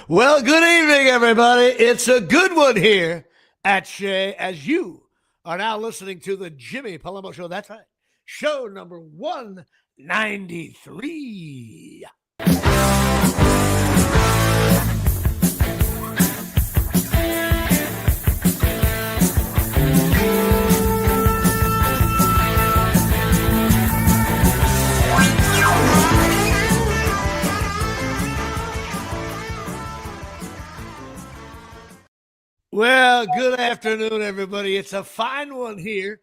Well, good evening, everybody. It's a good one here at Shea, as you are now listening to the Jimmy Palumbo Show. That's right. Show number 193. Well, good afternoon, everybody. It's a fine one here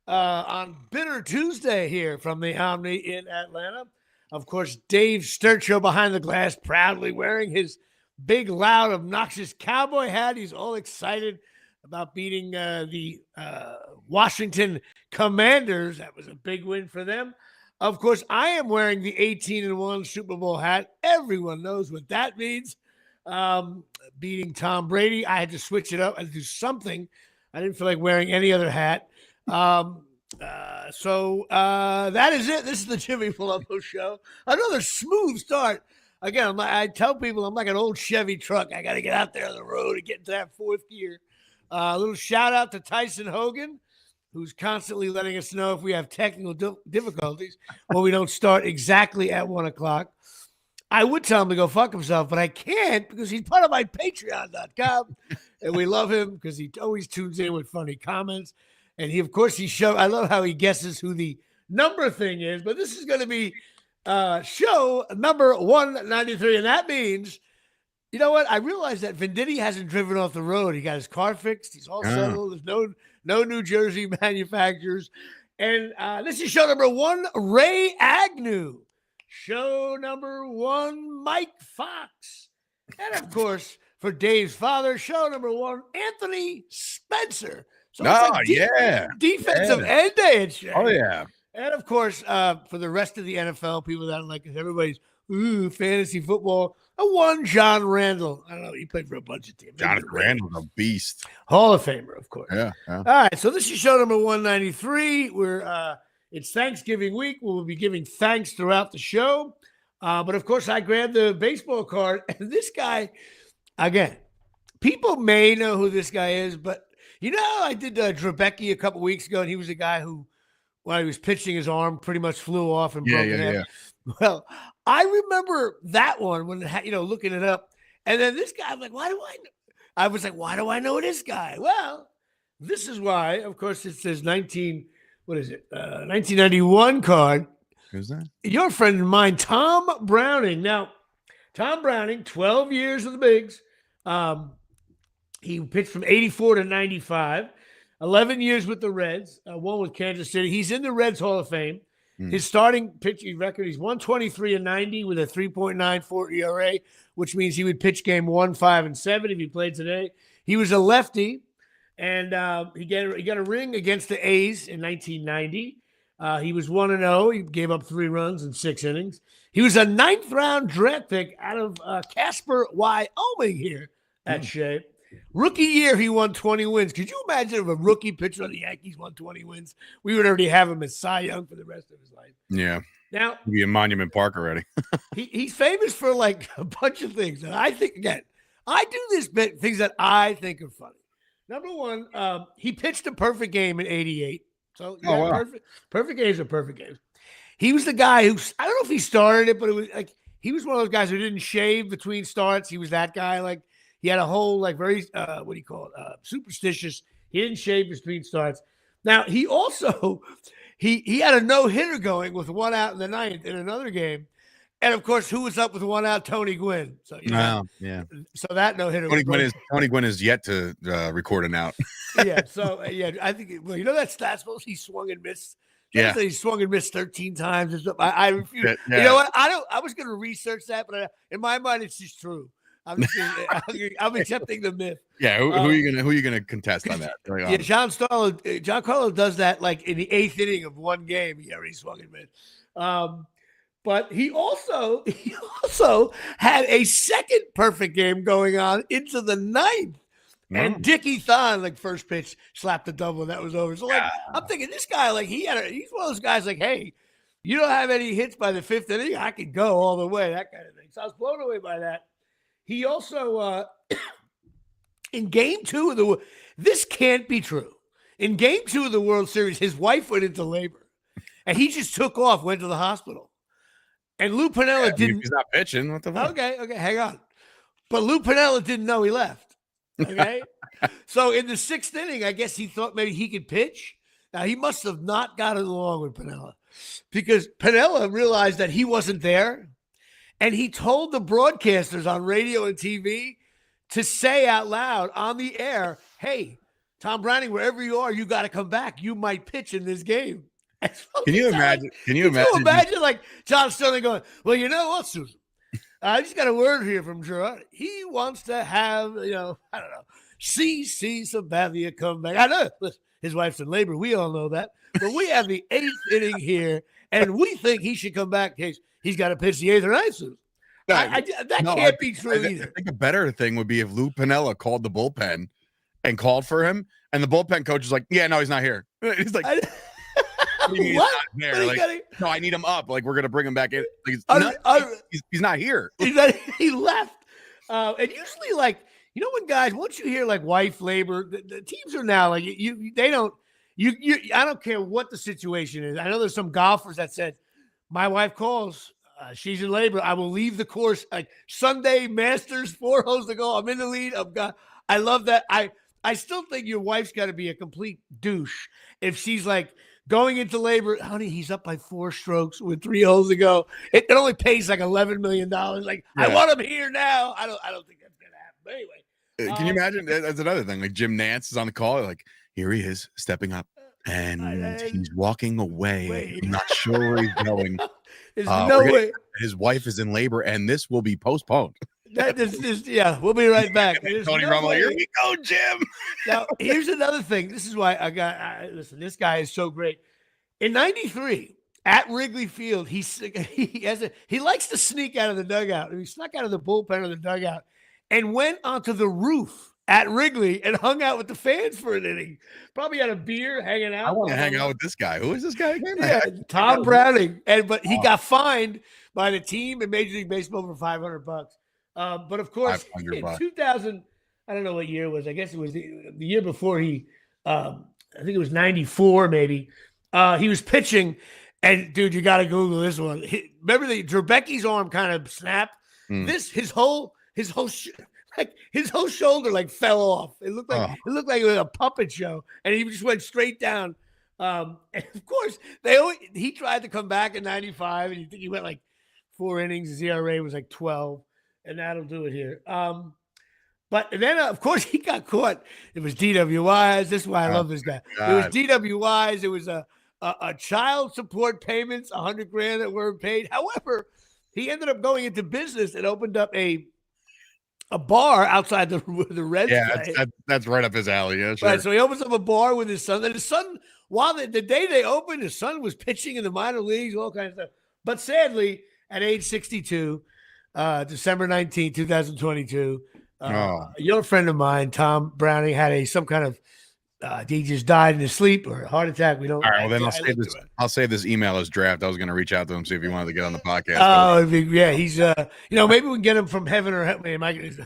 on Bitter Tuesday here from the Omni in Atlanta. Of course, Dave Sturcho behind the glass, proudly wearing his big, loud, obnoxious cowboy hat. He's all excited about beating the Washington Commanders. That was a big win for them. Of course, I am wearing the 18-1 Super Bowl hat. Everyone knows what that means. Beating Tom Brady. I had to switch it up and do something. I didn't feel like wearing any other hat. So that is it. This is the Jimmy Palumbo Show. Another smooth start. Again, I tell people I'm like an old Chevy truck. I got to get out there on the road and get into that fourth gear. A little shout out to Tyson Hogan, who's constantly letting us know if we have technical difficulties or we don't start exactly at 1 o'clock. I would tell him to go fuck himself, but I can't because he's part of my Patreon.com, and we love him because he always tunes in with funny comments. And he, of course, I love how he guesses who the number thing is, but this is going to be show number 193, and that means, you know what? I realized that Venditti hasn't driven off the road. He got his car fixed. He's all settled. There's no New Jersey manufacturers. And this is show number 1, Ray Agnew. Show number 1, Mike Fox. And, of course, for Dave's father, show number 1, Anthony Spencer. So defensive end day at Shea. Oh, yeah. And, of course, for the rest of the NFL, people that don't like it, everybody's, fantasy football. One, John Randall. I don't know. He played for a bunch of teams. John Randall's a beast. Hall of Famer, of course. Yeah. All right, so this is show number 193. It's Thanksgiving week. We'll be giving thanks throughout the show. But, of course, I grabbed the baseball card. And this guy, again, people may know who this guy is. But, I did Trebecki a couple weeks ago, and he was a guy who, while he was pitching, his arm pretty much flew off and broke it. Yeah. Well, I remember that one when, looking it up. And then this guy, I'm like, why do I know? I was like, why do I know this guy? Well, this is why. Of course, it says 1991 card. Who's that? Your friend of mine, Tom Browning. Now, Tom Browning, 12 years with the Bigs. He pitched from 84 to 95, 11 years with the Reds, one with Kansas City. He's in the Reds Hall of Fame. His starting pitching record, he's 123-90 with a 3.94 ERA, which means he would pitch game 1, 5, and 7 if he played today. He was a lefty. And he got a ring against the A's in 1990. He was 1-0. He gave up 3 runs in 6 innings. He was a 9th-round draft pick out of Casper, Wyoming here at Shea. Rookie year, he won 20 wins. Could you imagine if a rookie pitcher on the Yankees won 20 wins? We would already have him as Cy Young for the rest of his life. Yeah. Now, he'd be in Monument Park already. he's famous for like a bunch of things. And I think, again, I do this things that I think are funny. Number 1, he pitched a perfect game in 88. So wow. Perfect games are perfect games. He was the guy who, I don't know if he started it, but it was like he was one of those guys who didn't shave between starts. He was that guy. Like he had a whole very superstitious. He didn't shave between starts. Now he also he had a no-hitter going with 1 out in the 9th in another game. And of course, who was up with 1 out? Tony Gwynn. So So that no hitter. Tony Gwynn is yet to record an out. I think. Well, that stat supposed he swung and missed. He swung and missed 13 times or something. I refuse. Yeah. You know what? I was going to research that, but in my mind, it's just true. I'm accepting the myth. Yeah. Who are you gonna contest on that? Giancarlo does that like in the 8th inning of one game. He already swung and missed. But he also had a second perfect game going on into the 9th. And Dickie Thon, like first pitch, slapped a double, and that was over. So I'm thinking this guy, he's one of those guys like, hey, you don't have any hits by the 5th inning, I could go all the way, that kind of thing. So I was blown away by that. He also in game 2 of the this can't be true. In game 2 of the World Series, his wife went into labor, and he just took off, went to the hospital. And Lou Piniella didn't. He's not pitching. What the fuck? Okay, hang on. But Lou Piniella didn't know he left. Okay, so in the 6th inning, I guess he thought maybe he could pitch. Now he must have not gotten along with Piniella, because Piniella realized that he wasn't there, and he told the broadcasters on radio and TV to say out loud on the air, "Hey, Tom Browning, wherever you are, you got to come back. You might pitch in this game." Can you imagine? Can you imagine like John Sterling going, "Well, you know what, Susan? I just got a word here from Gerard. He wants to have, I don't know, CC Sabathia come back. I know, listen, his wife's in labor. We all know that. But we have the 8th inning here, and we think he should come back in case he's got to pitch the 8th or 9th, Susan." That can't be true either. I think a better thing would be if Lou Piniella called the bullpen and called for him, and the bullpen coach is like, "Yeah, no, he's not here." He's like, he's not there. Like, no, I need him up. Like, we're gonna bring him back in. Like, he's not here. He left. And usually, like, when guys, once you hear like wife labor, the teams are now like they don't. I don't care what the situation is. I know there's some golfers that said, "My wife calls. She's in labor. I will leave the course." Like Sunday Masters, 4 holes to go. I'm in the lead. I love that. I still think your wife's got to be a complete douche if she's like going into labor. "Honey, he's up by 4 strokes with 3 holes to go. It only pays like $11 million. Like, yeah. I want him here now." I don't think that's gonna happen. But anyway, can you imagine? That's another thing. Like Jim Nance is on the call. Like, here he is stepping up, and he's walking away. I'm not sure where he's going. There's no way. His wife is in labor, and this will be postponed. We'll be right back. Tony Romo, here we go, Jim. Now, here's another thing. This is why listen, this guy is so great. In 93, at Wrigley Field, he likes to sneak out of the dugout. He snuck out of the bullpen of the dugout and went onto the roof at Wrigley and hung out with the fans for an inning. Probably had a beer, hanging out. I want to hang out with this guy. Who is this guy again? Yeah, Tom Browning. But he got fined by the team in Major League Baseball for $500. But of course, in 2000, I don't know what year it was. I guess it was the year before I think it was 94 maybe. He was pitching, and dude, you got to Google this one. Remember Trebecki's arm kind of snapped. His whole shoulder like fell off. It looked like it was a puppet show, and he just went straight down. And of course, he tried to come back in 95, and you think he went like 4 innings. His ERA was like 12. And that'll do it here. But then, of course, he got caught. It was DWIs. This is why I love this guy. It was DWIs. It was a child support payments, $100,000 that weren't paid. However, he ended up going into business and opened up a bar outside the Reds. Yeah, that's right up his alley. Yeah, sure. Right, so he opens up a bar with his son. And his son, while the day they opened, his son was pitching in the minor leagues, all kinds of stuff. But sadly, at age 62, December 19, 2022. Your friend of mine, Tom Browning, had some kind of he just died in his sleep or a heart attack. We don't. All right, well then I'll save this email as draft. I was going to reach out to him, see if he wanted to get on the podcast. Oh, yeah, he's maybe we can get him from heaven or hell.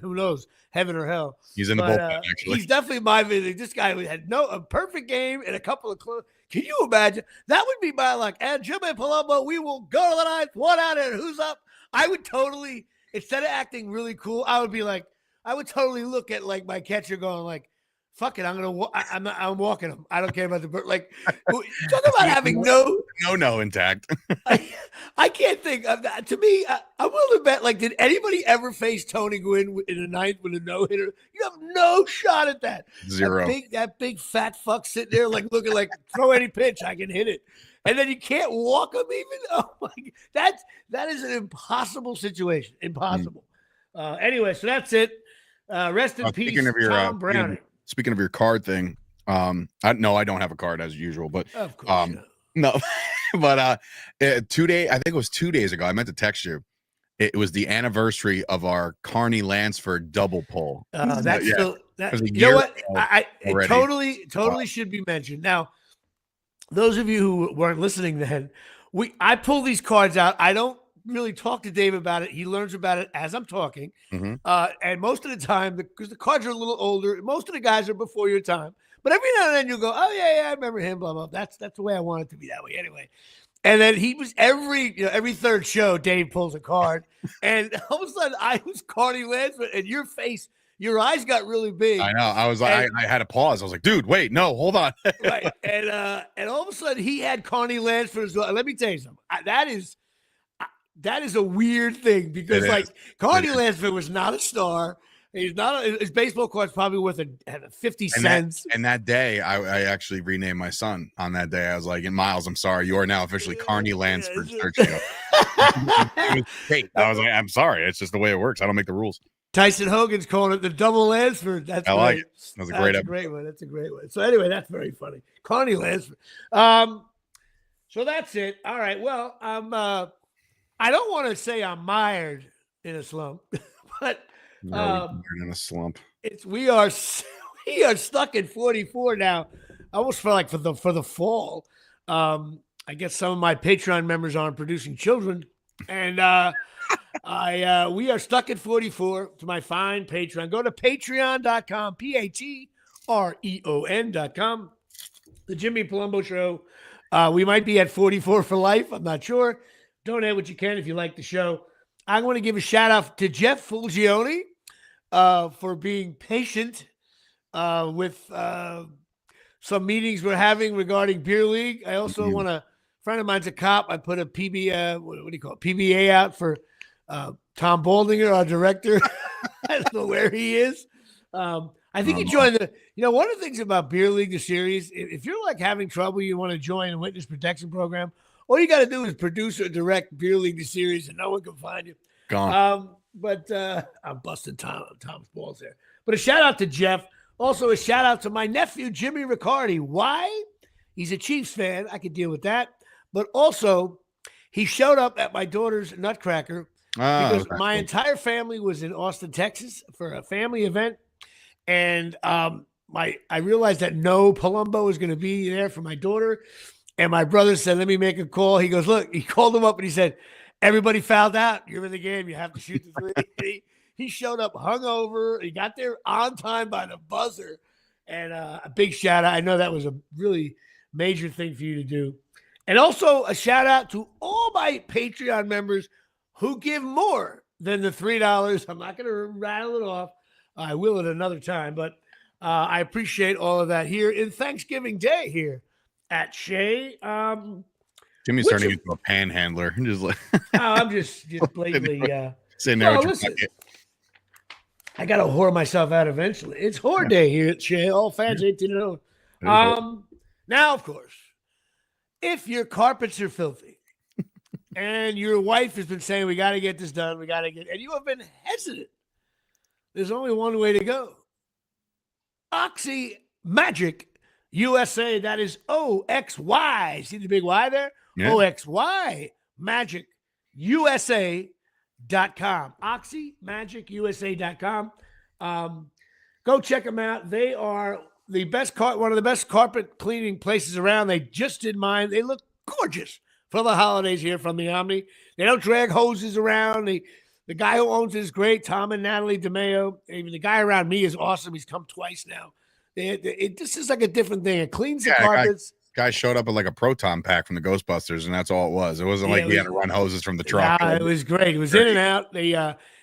Who knows, heaven or hell. He's in the bullpen. Actually, he's definitely my visit. This guy had a perfect game and a couple of close. Can you imagine? That would be my luck. And Jimmy Palumbo, we will go to the ninth. 1 out and who's up? I would totally, instead of acting really cool, I would totally look at like my catcher going like, "Fuck it, I'm walking him. I don't care about the bird." Like, talk about having no intact. I can't think of that. To me, I'm willing to bet. Like, did anybody ever face Tony Gwynn in the ninth with a no hitter? You have no shot at that. Zero. That big fat fuck sitting there like looking like throw any pitch, I can hit it. And then you can't walk him even. Oh my! That is an impossible situation. Impossible. Anyway, so that's it. Rest in peace, Tom Browning. Speaking of your card thing, I don't have a card as usual, but of course no, but I think it was 2 days ago. I meant to text you. It was the anniversary of our Carney Lansford double pull. You know what? It totally should be mentioned. Now, those of you who weren't listening then, I pull these cards out. I don't really talk to Dave about it. He learns about it as I'm talking. Mm-hmm. And most of the time, because the cards are a little older, most of the guys are before your time. But every now and then you'll go, oh, yeah, I remember him, blah, blah. That's the way I want it to be that way anyway. And then he was every third show, Dave pulls a card. And all of a sudden, I was Carney Lansford, and your eyes got really big. I know. I was like, I had to pause. I was like, dude, wait, no, hold on. Right. And all of a sudden, he had Carney Lansford as well. Let me tell you something. That is a weird thing because, Carney Lansford was not a star. He's not. His baseball card's probably worth 50 cents. And that day, I actually renamed my son on that day. I was like, Miles, I'm sorry. You are now officially Carney Lansford. I was like, I'm sorry. It's just the way it works. I don't make the rules. Tyson Hogan's calling it the double Lansford. That's I like it. That's a great one. That's a great one. So anyway, that's very funny. Carney Lansford. So that's it. All right. Well, I don't want to say I'm mired in a slump, but we're in a slump. We are stuck at 44 now. I almost feel like for the fall. I guess some of my Patreon members aren't producing children, and we are stuck at 44 to my fine Patreon. Go to patreon.com, patreon.com. The Jimmy Palumbo Show. We might be at 44 for life. I'm not sure. Donate what you can if you like the show. I want to give a shout out to Jeff Fulgione for being patient with some meetings we're having regarding beer league. I also want a friend of mine's a cop. I put a PBA out for Tom Baldinger, our director. I don't know where he is. I think he joined one of the things about Beer League, the series, if you're like having trouble, you want to join a witness protection program, all you got to do is produce or direct Beer League, the series, and no one can find you. Gone. But I'm busting Tom's balls there. But a shout out to Jeff. Also a shout out to my nephew, Jimmy Riccardi. Why? He's a Chiefs fan. I could deal with that. But also, he showed up at my daughter's Nutcracker because my entire family was in Austin, Texas for a family event. And I realized that no Palumbo was going to be there for my daughter. And my brother said, let me make a call. He goes, look, he called him up and he said, everybody fouled out. You're in the game. You have to shoot the three. He showed up hungover. He got there on time by the buzzer. And a big shout out. I know that was a really major thing for you to do. And also a shout out to all my Patreon members who give more than the $3. I'm not going to rattle it off. I will at another time, but I appreciate all of that here in Thanksgiving Day here at Shea. Jimmy's turning into a panhandler. Just like I'm just blatantly sitting there. I got to whore myself out eventually. It's whore day here at Shea. All fans 18 and over. Now, of course, if your carpets are filthy and your wife has been saying, we got to get this done, and you have been hesitant, there's only one way to go. Oxy Magic USA. That is OXY. See the big Y there? Yeah. OXY Magic USA.com. OxyMagicUSA.com. Go check them out. They are the best one of the best carpet cleaning places around. They just did mine. They look gorgeous for the holidays here from the Omni. They don't drag hoses around. The guy who owns it is great, Tom and Natalie DeMeo. Even the guy around me is awesome. He's come twice now. This is like a different thing. It cleans the carpets. Guy showed up with like a Proton pack from the Ghostbusters, and that's all it was. It wasn't we had to run hoses from the truck. It was great. It was in and out.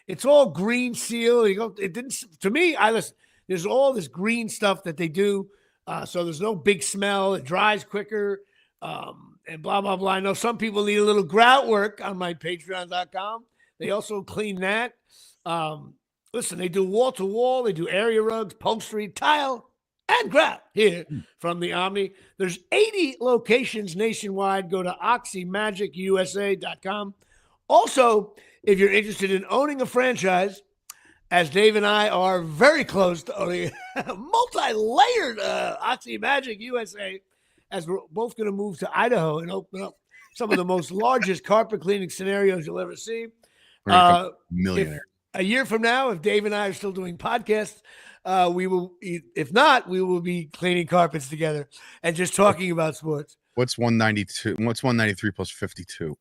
It's all green seal. It didn't. To me, there's all this green stuff that they do, so there's no big smell. It dries quicker, and blah blah blah. I know some people need a little grout work on my Patreon.com. They also clean that. Listen, they do wall to wall. They do area rugs, upholstery, tile, and grout here from the Omni. There's 80 locations nationwide. Go to OxyMagicUSA.com. Also, if you're interested in owning a franchise, as Dave and I are very close to owning a multi-layered Oxy Magic USA, as we're both going to move to Idaho and open up some of the most largest carpet cleaning scenarios you'll ever see. Millionaire. A year from now, if Dave and I are still doing podcasts, we will. If not, we will be cleaning carpets together and just talking about sports. What's 192? What's 193 plus 52?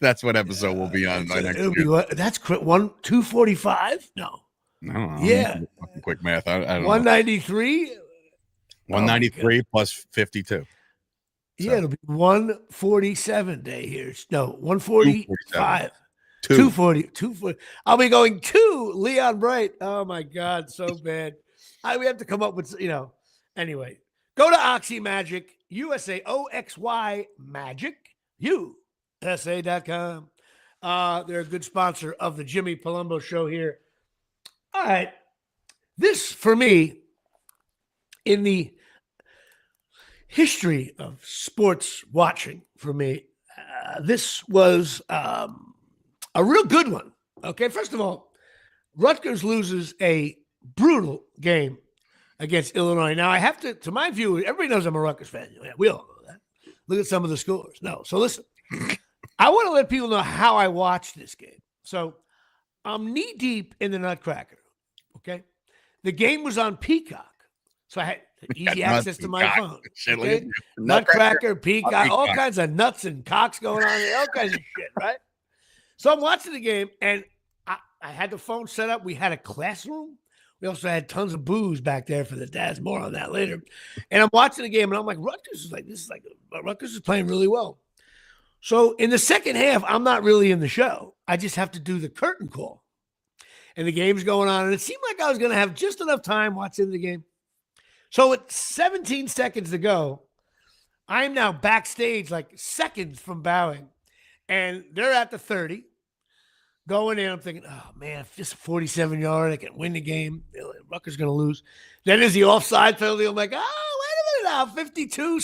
That's what episode we'll be on by next year. That's 245? No. I don't know. Yeah. Quick math. I don't know. 193? 193 plus 52. Yeah, it'll be 147 day here. No, 145. 240. I'll be going to Leon Bright. Oh my God, so bad. We have to come up with, anyway. Go to Oxy Magic, USA, OXY Magic, USA.com. They're a good sponsor of the Jimmy Palumbo Show here. All right. This, for me, in the history of sports watching, for me, this was a real good one. Okay, first of all, Rutgers loses a brutal game against Illinois. Now, I have to my view, everybody knows I'm a Rutgers fan. Yeah, we all know that. Look at some of the scores. No, so listen, I want to let people know how I watched this game. So I'm knee deep in the Nutcracker. Okay, the game was on Peacock, so I had easy access to my phone. Okay? Nutcracker, Peacock, all kinds of nuts and cocks going on there, all kinds of shit, right? So I'm watching the game, and I had the phone set up. We had a classroom. We also had tons of booze back there for the dads. More on that later. And I'm watching the game, and I'm like, Rutgers is playing really well. So in the second half, I'm not really in the show. I just have to do the curtain call. And the game's going on, and it seemed like I was going to have just enough time watching the game. So at 17 seconds to go, I'm now backstage, like seconds from bowing, and they're at the 30, going in. I'm thinking, oh man, if just a 47-yard, I can win the game. Rutgers going to lose. Then is the offside penalty. I'm like, oh, wait a minute now, 52.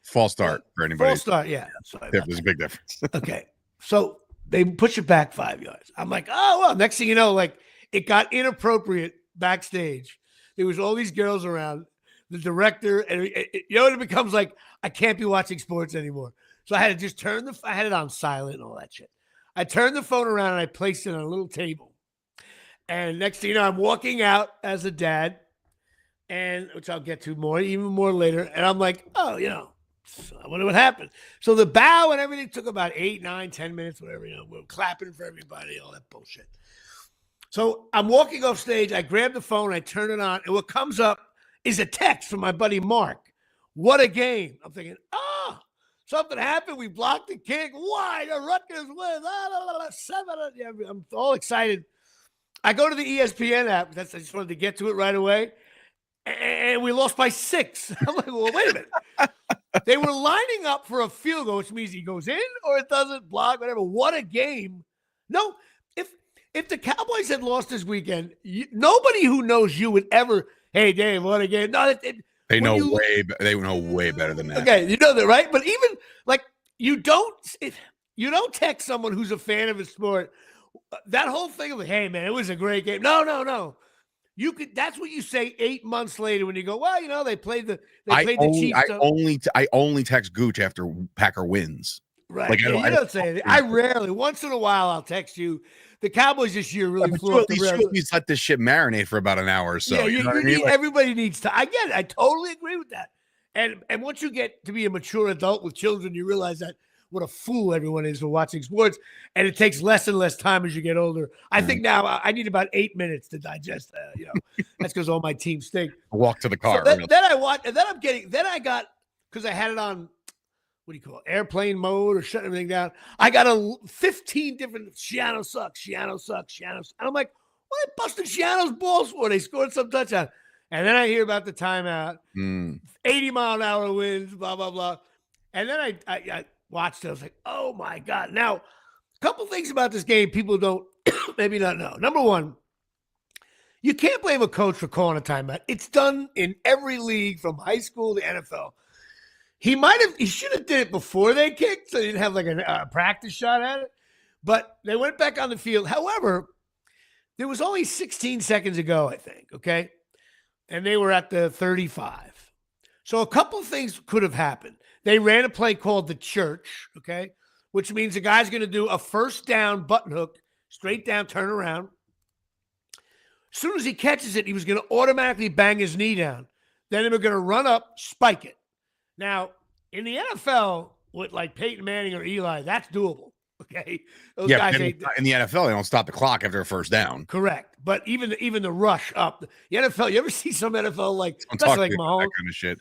False start for anybody. False start, yeah. There's a big difference. Okay, so they push it back 5 yards. I'm like, oh, well, next thing you know, like it got inappropriate backstage. There was all these girls around, the director, and it becomes like I can't be watching sports anymore. So I had to just I had it on silent and all that shit. I turned the phone around and I placed it on a little table. And next thing you know, I'm walking out as a dad, and which I'll get to even more later. And I'm like, oh, I wonder what happened. So the bow and everything took about 8, 9, 10 minutes, whatever, we're clapping for everybody, all that bullshit. So I'm walking off stage. I grab the phone. I turn it on. And what comes up is a text from my buddy Mark. What a game. I'm thinking, something happened. We blocked the kick. Why? The Rutgers win. 7. Yeah, I'm all excited. I go to the ESPN app. I just wanted to get to it right away. And we lost by 6. I'm like, well, wait a minute. They were lining up for a field goal, which means he goes in or it doesn't block, whatever. What a game. No, if the Cowboys had lost this weekend, nobody who knows you would ever, hey, Dave, what a game. No, they know way better than that. Okay, you know that, right? But even like you don't text someone who's a fan of a sport. That whole thing of like, hey man, it was a great game. No. You could. That's what you say 8 months later when you go, well, they played the Chiefs. I only text Gooch after Packer wins. Right. Like, I don't say anything. I rarely. Once in a while, I'll text you. The Cowboys this year really flew off the rails. You let this shit marinate for about an hour or so. Yeah, everybody needs to. I get it. I totally agree with that. And once you get to be a mature adult with children, you realize that what a fool everyone is for watching sports, and it takes less and less time as you get older. I think now I need about 8 minutes to digest that. That's because all my teams stink. Walk to the car. So then I watch, and then I got, because I had it on, what do you call it, airplane mode or shutting everything down. I got 15 different Schiano sucks. And I'm like, what are they busting Schiano's balls for? They scored some touchdown. And then I hear about the timeout, 80-mile-an-hour winds, blah, blah, blah. And then I watched it. I was like, oh, my God. Now, a couple things about this game people don't maybe not know. Number one, you can't blame a coach for calling a timeout. It's done in every league from high school to NFL. He should have did it before they kicked, so he didn't have like a practice shot at it. But they went back on the field. However, there was only 16 seconds ago, I think, okay? And they were at the 35. So a couple of things could have happened. They ran a play called the church, okay? Which means the guy's going to do a first down button hook, straight down, turn around. As soon as he catches it, he was going to automatically bang his knee down. Then they were going to run up, spike it. Now, in the NFL, with like Peyton Manning or Eli, that's doable. Okay, those Yeah, guys in the NFL, they don't stop the clock after a first down. Correct, but even the rush up the NFL. You ever see some NFL like Don't especially talk like to Mahomes? that kind of shit.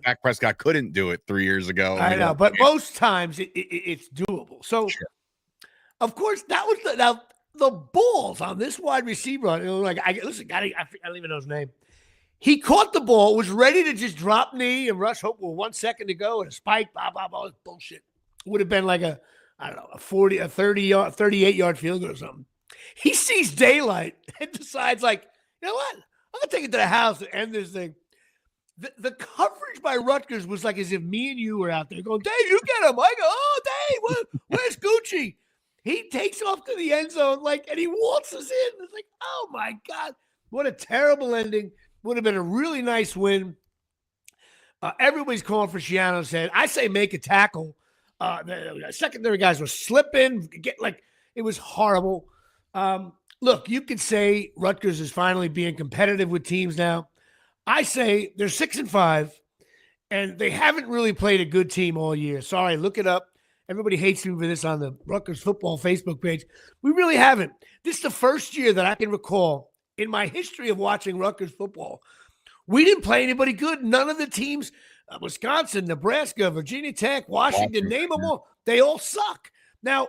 Dak Prescott couldn't do it 3 years ago. I know, but most times it's doable. So, sure. Of course, that was the balls on this wide receiver. Like I don't even know his name. He caught the ball, was ready to just drop knee and rush hope with 1 second to go and a spike, blah, blah, blah. Bullshit. Would have been like a 38-yard field goal or something. He sees daylight and decides, like, you know what? I'm going to take it to the house to end this thing. The coverage by Rutgers was like as if me and you were out there going, Dave, you get him. I go, oh, Dave, where's Gucci? He takes off to the end zone, and he waltzes in. It's like, oh, my God. What a terrible ending. Would have been a really nice win. Everybody's calling for Schiano. Said, I say make a tackle. The secondary guys were slipping. It was horrible. Look, you could say Rutgers is finally being competitive with teams now. I say they're 6-5, and they haven't really played a good team all year. Sorry, look it up. Everybody hates me for this on the Rutgers football Facebook page. We really haven't. This is the first year that I can recall in my history of watching Rutgers football. We didn't play anybody good. None of the teams, Wisconsin, Nebraska, Virginia Tech, Washington, name them all. They all suck. Now,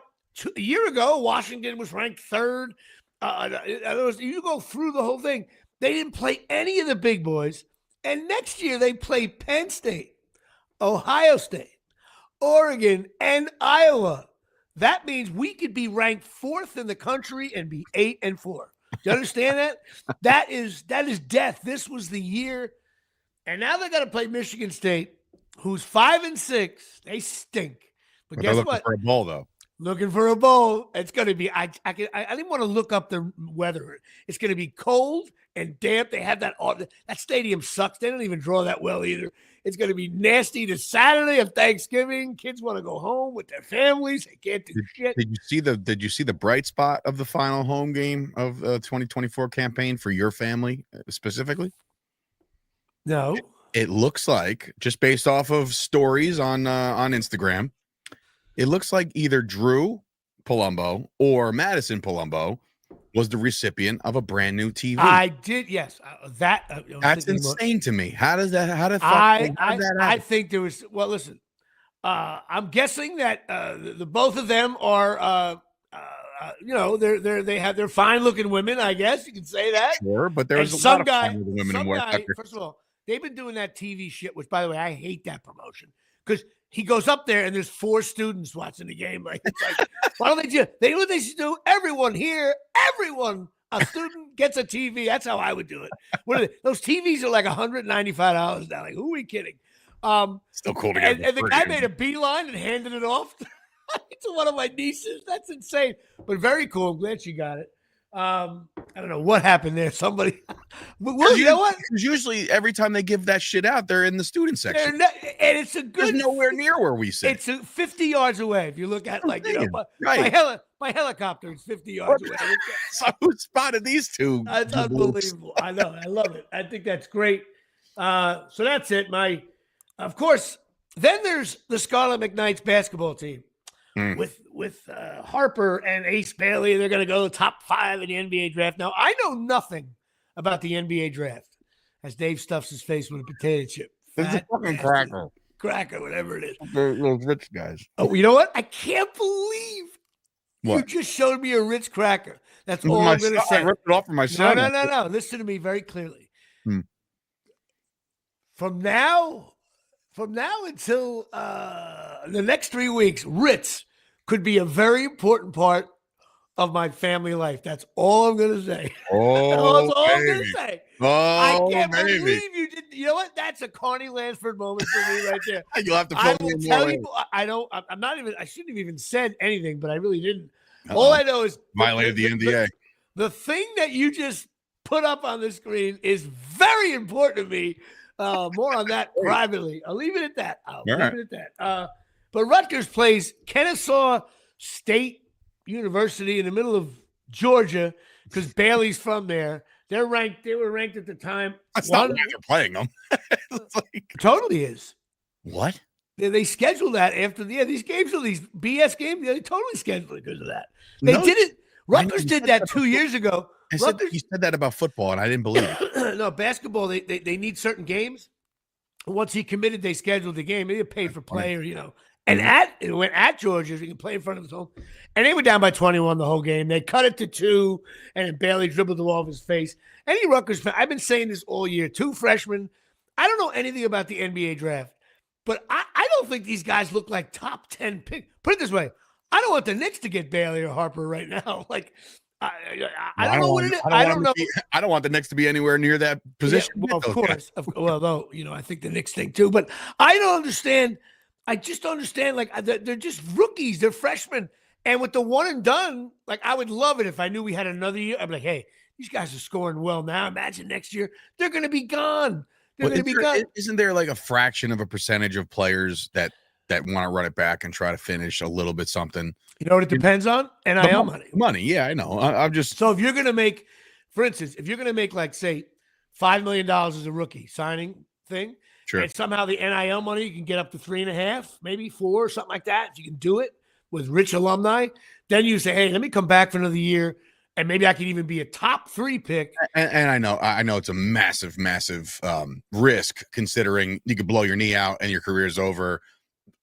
a year ago, Washington was ranked third. You go through the whole thing. They didn't play any of the big boys. And next year, they play Penn State, Ohio State, Oregon, and Iowa. That means we could be ranked fourth in the country and be 8-4. Do you understand that? That is death. This was the year. And now they got to play Michigan State, who's 5-6. They stink. But guess what? For a bowl, though. Looking for a bowl. It's going to be. I didn't want to look up the weather. It's going to be cold and damp. They have that stadium sucks. They don't even draw that well either. It's going to be nasty to Saturday of Thanksgiving. Kids want to go home with their families. They can't do shit. Did you see the bright spot of the final home game of the 2024 campaign for your family specifically? No. It looks like, just based off of stories on Instagram, it looks like either Drew Palumbo or Madison Palumbo was the recipient of a brand new TV. I did, yes. That's insane to me. How did that happen? I think there was. Well, listen. I'm guessing that the both of them are. They're fine looking women. I guess you can say that. Sure, but there's a some lot guy. of fine women Some in guy. First of all, they've been doing that TV shit. Which, by the way, I hate that promotion because he goes up there and there's 4 students watching the game. Like, it's like, why don't they do? They know what they should do. Everyone here, a student gets a TV. That's how I would do it. What are they? Those TVs are like $195 now. Like, who are we kidding? Still cool to get. And the guy made a beeline and handed it off to one of my nieces. That's insane, but very cool. I'm glad she got it. I don't know what happened there. Somebody, you know what? Because usually every time they give that shit out, they're in the student section, and it's a good. There's nowhere near where we sit. It's 50 yards away. If you look at my helicopter, it's 50 yards away. So who spotted these two? That's unbelievable. I know. I love it. I think that's great. So that's it. Of course. Then there's the Scarlet McKnights basketball team. With Harper and Ace Bailey. They're going to go top 5 in the NBA draft. Now, I know nothing about the NBA draft, as Dave stuffs his face with a potato chip. It's a fucking cracker, whatever it is. Those rich guys. Oh, you know what? I can't believe you just showed me a Rich cracker. That's all I'm going to say. I ripped it off for my son. No. Listen to me very clearly. From now until the next 3 weeks, Ritz could be a very important part of my family life. That's all I'm going to say. Oh, that's all I'm going to say. Oh, I can't believe you did. You know what? That's a Carney Lansford moment for me right there. You'll have to I will tell you. I shouldn't have even said anything, but I really didn't. All I know is violated the NDA. The thing that you just put up on the screen is very important to me. More on that privately. I'll leave it at that. But Rutgers plays Kennesaw State University in the middle of Georgia because Bailey's from there. They're ranked. They were ranked at the time. That's not why they're playing them. Totally is. What? They scheduled that after these games are these BS games. They totally scheduled it because of that. They did it. Rutgers did that 2 years ago. You said that about football, and I didn't believe it. No, basketball, they need certain games. Once he committed, they scheduled the game. They paid for player, And it went at Georgia, so he can play in front of his home. And they were down by 21 the whole game. They cut it to 2, and it barely dribbled the ball off his face. Any Rutgers fan, I've been saying this all year. 2 freshmen. I don't know anything about the NBA draft, but I don't think these guys look like top 10 picks. Put it this way. I don't want the Knicks to get Bailey or Harper right now. Like, I don't know what it is. I don't know. I don't want the Knicks to be anywhere near that position. Yeah, well, of course. Though, I think the Knicks think too. But I don't understand. I just don't understand. Like, they're just rookies. They're freshmen. And with the one and done, like, I would love it if I knew we had another year. I'd be like, hey, these guys are scoring well now. Imagine next year. They're going to be gone. They're going to be gone. Isn't there like a fraction of a percentage of players that want to run it back and try to finish a little bit something? You know what it depends on? NIL money. Money, yeah, I know. I'm just... So if you're going to make, for instance, if you're going to make, like, say, $5 million as a rookie signing thing, sure, and somehow the NIL money, you can get up to 3.5, maybe 4, something like that. If you can do it with rich alumni, then you say, hey, let me come back for another year, and maybe I could even be a top 3 pick. And I know it's a massive risk, considering you could blow your knee out and your career's over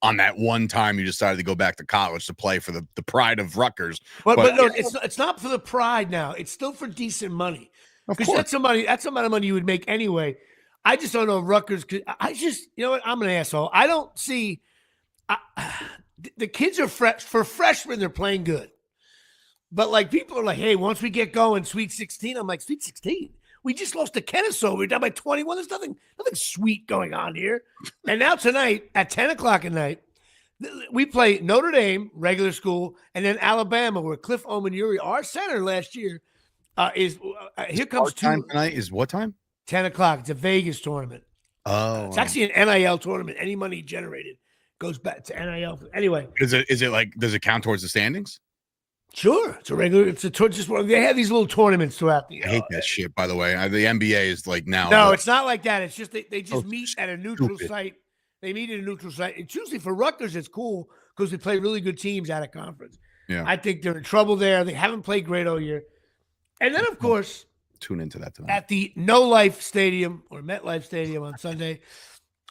on that one time you decided to go back to college to play for the pride of Rutgers. But no, it's not for the pride now. It's still for decent money. Because that's the amount of money you would make anyway. I just don't know if Rutgers could. You know what? I'm an asshole. I don't see the kids are fresh. For freshmen, they're playing good. But, like, people are like, hey, once we get going, Sweet 16. I'm like, Sweet 16? We just lost to Kennesaw. We're down by 21. There's nothing sweet going on here. And now tonight at 10 o'clock at night, we play Notre Dame, regular school, and then Alabama, where Cliff Omenuri, our center last year, is here comes time tonight. Is what time? 10 o'clock. It's a Vegas tournament. Oh. It's actually an NIL tournament. Any money generated goes back to NIL. Anyway. Is it like, does it count towards the standings? Sure, they have these little tournaments throughout the. I hate that shit. By the way, the NBA is like now. No, it's not like that. It's just they just meet at a neutral site. They meet at a neutral site. It's usually for Rutgers. It's cool because they play really good teams out of conference. Yeah, I think they're in trouble there. They haven't played great all year. And then, of course, tune into that tonight at the No Life Stadium or MetLife Stadium on Sunday.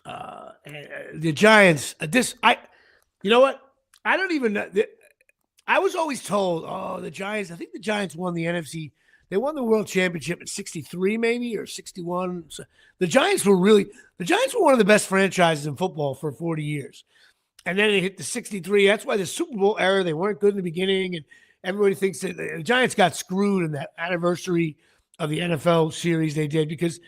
The Giants. You know what? I don't even know. I was always told, the Giants, I think the Giants won the NFC. They won the world championship in 63 maybe or 61. So the Giants were one of the best franchises in football for 40 years. And then they hit the 63. That's why the Super Bowl era, they weren't good in the beginning. And everybody thinks that the Giants got screwed in that anniversary of the NFL series they did because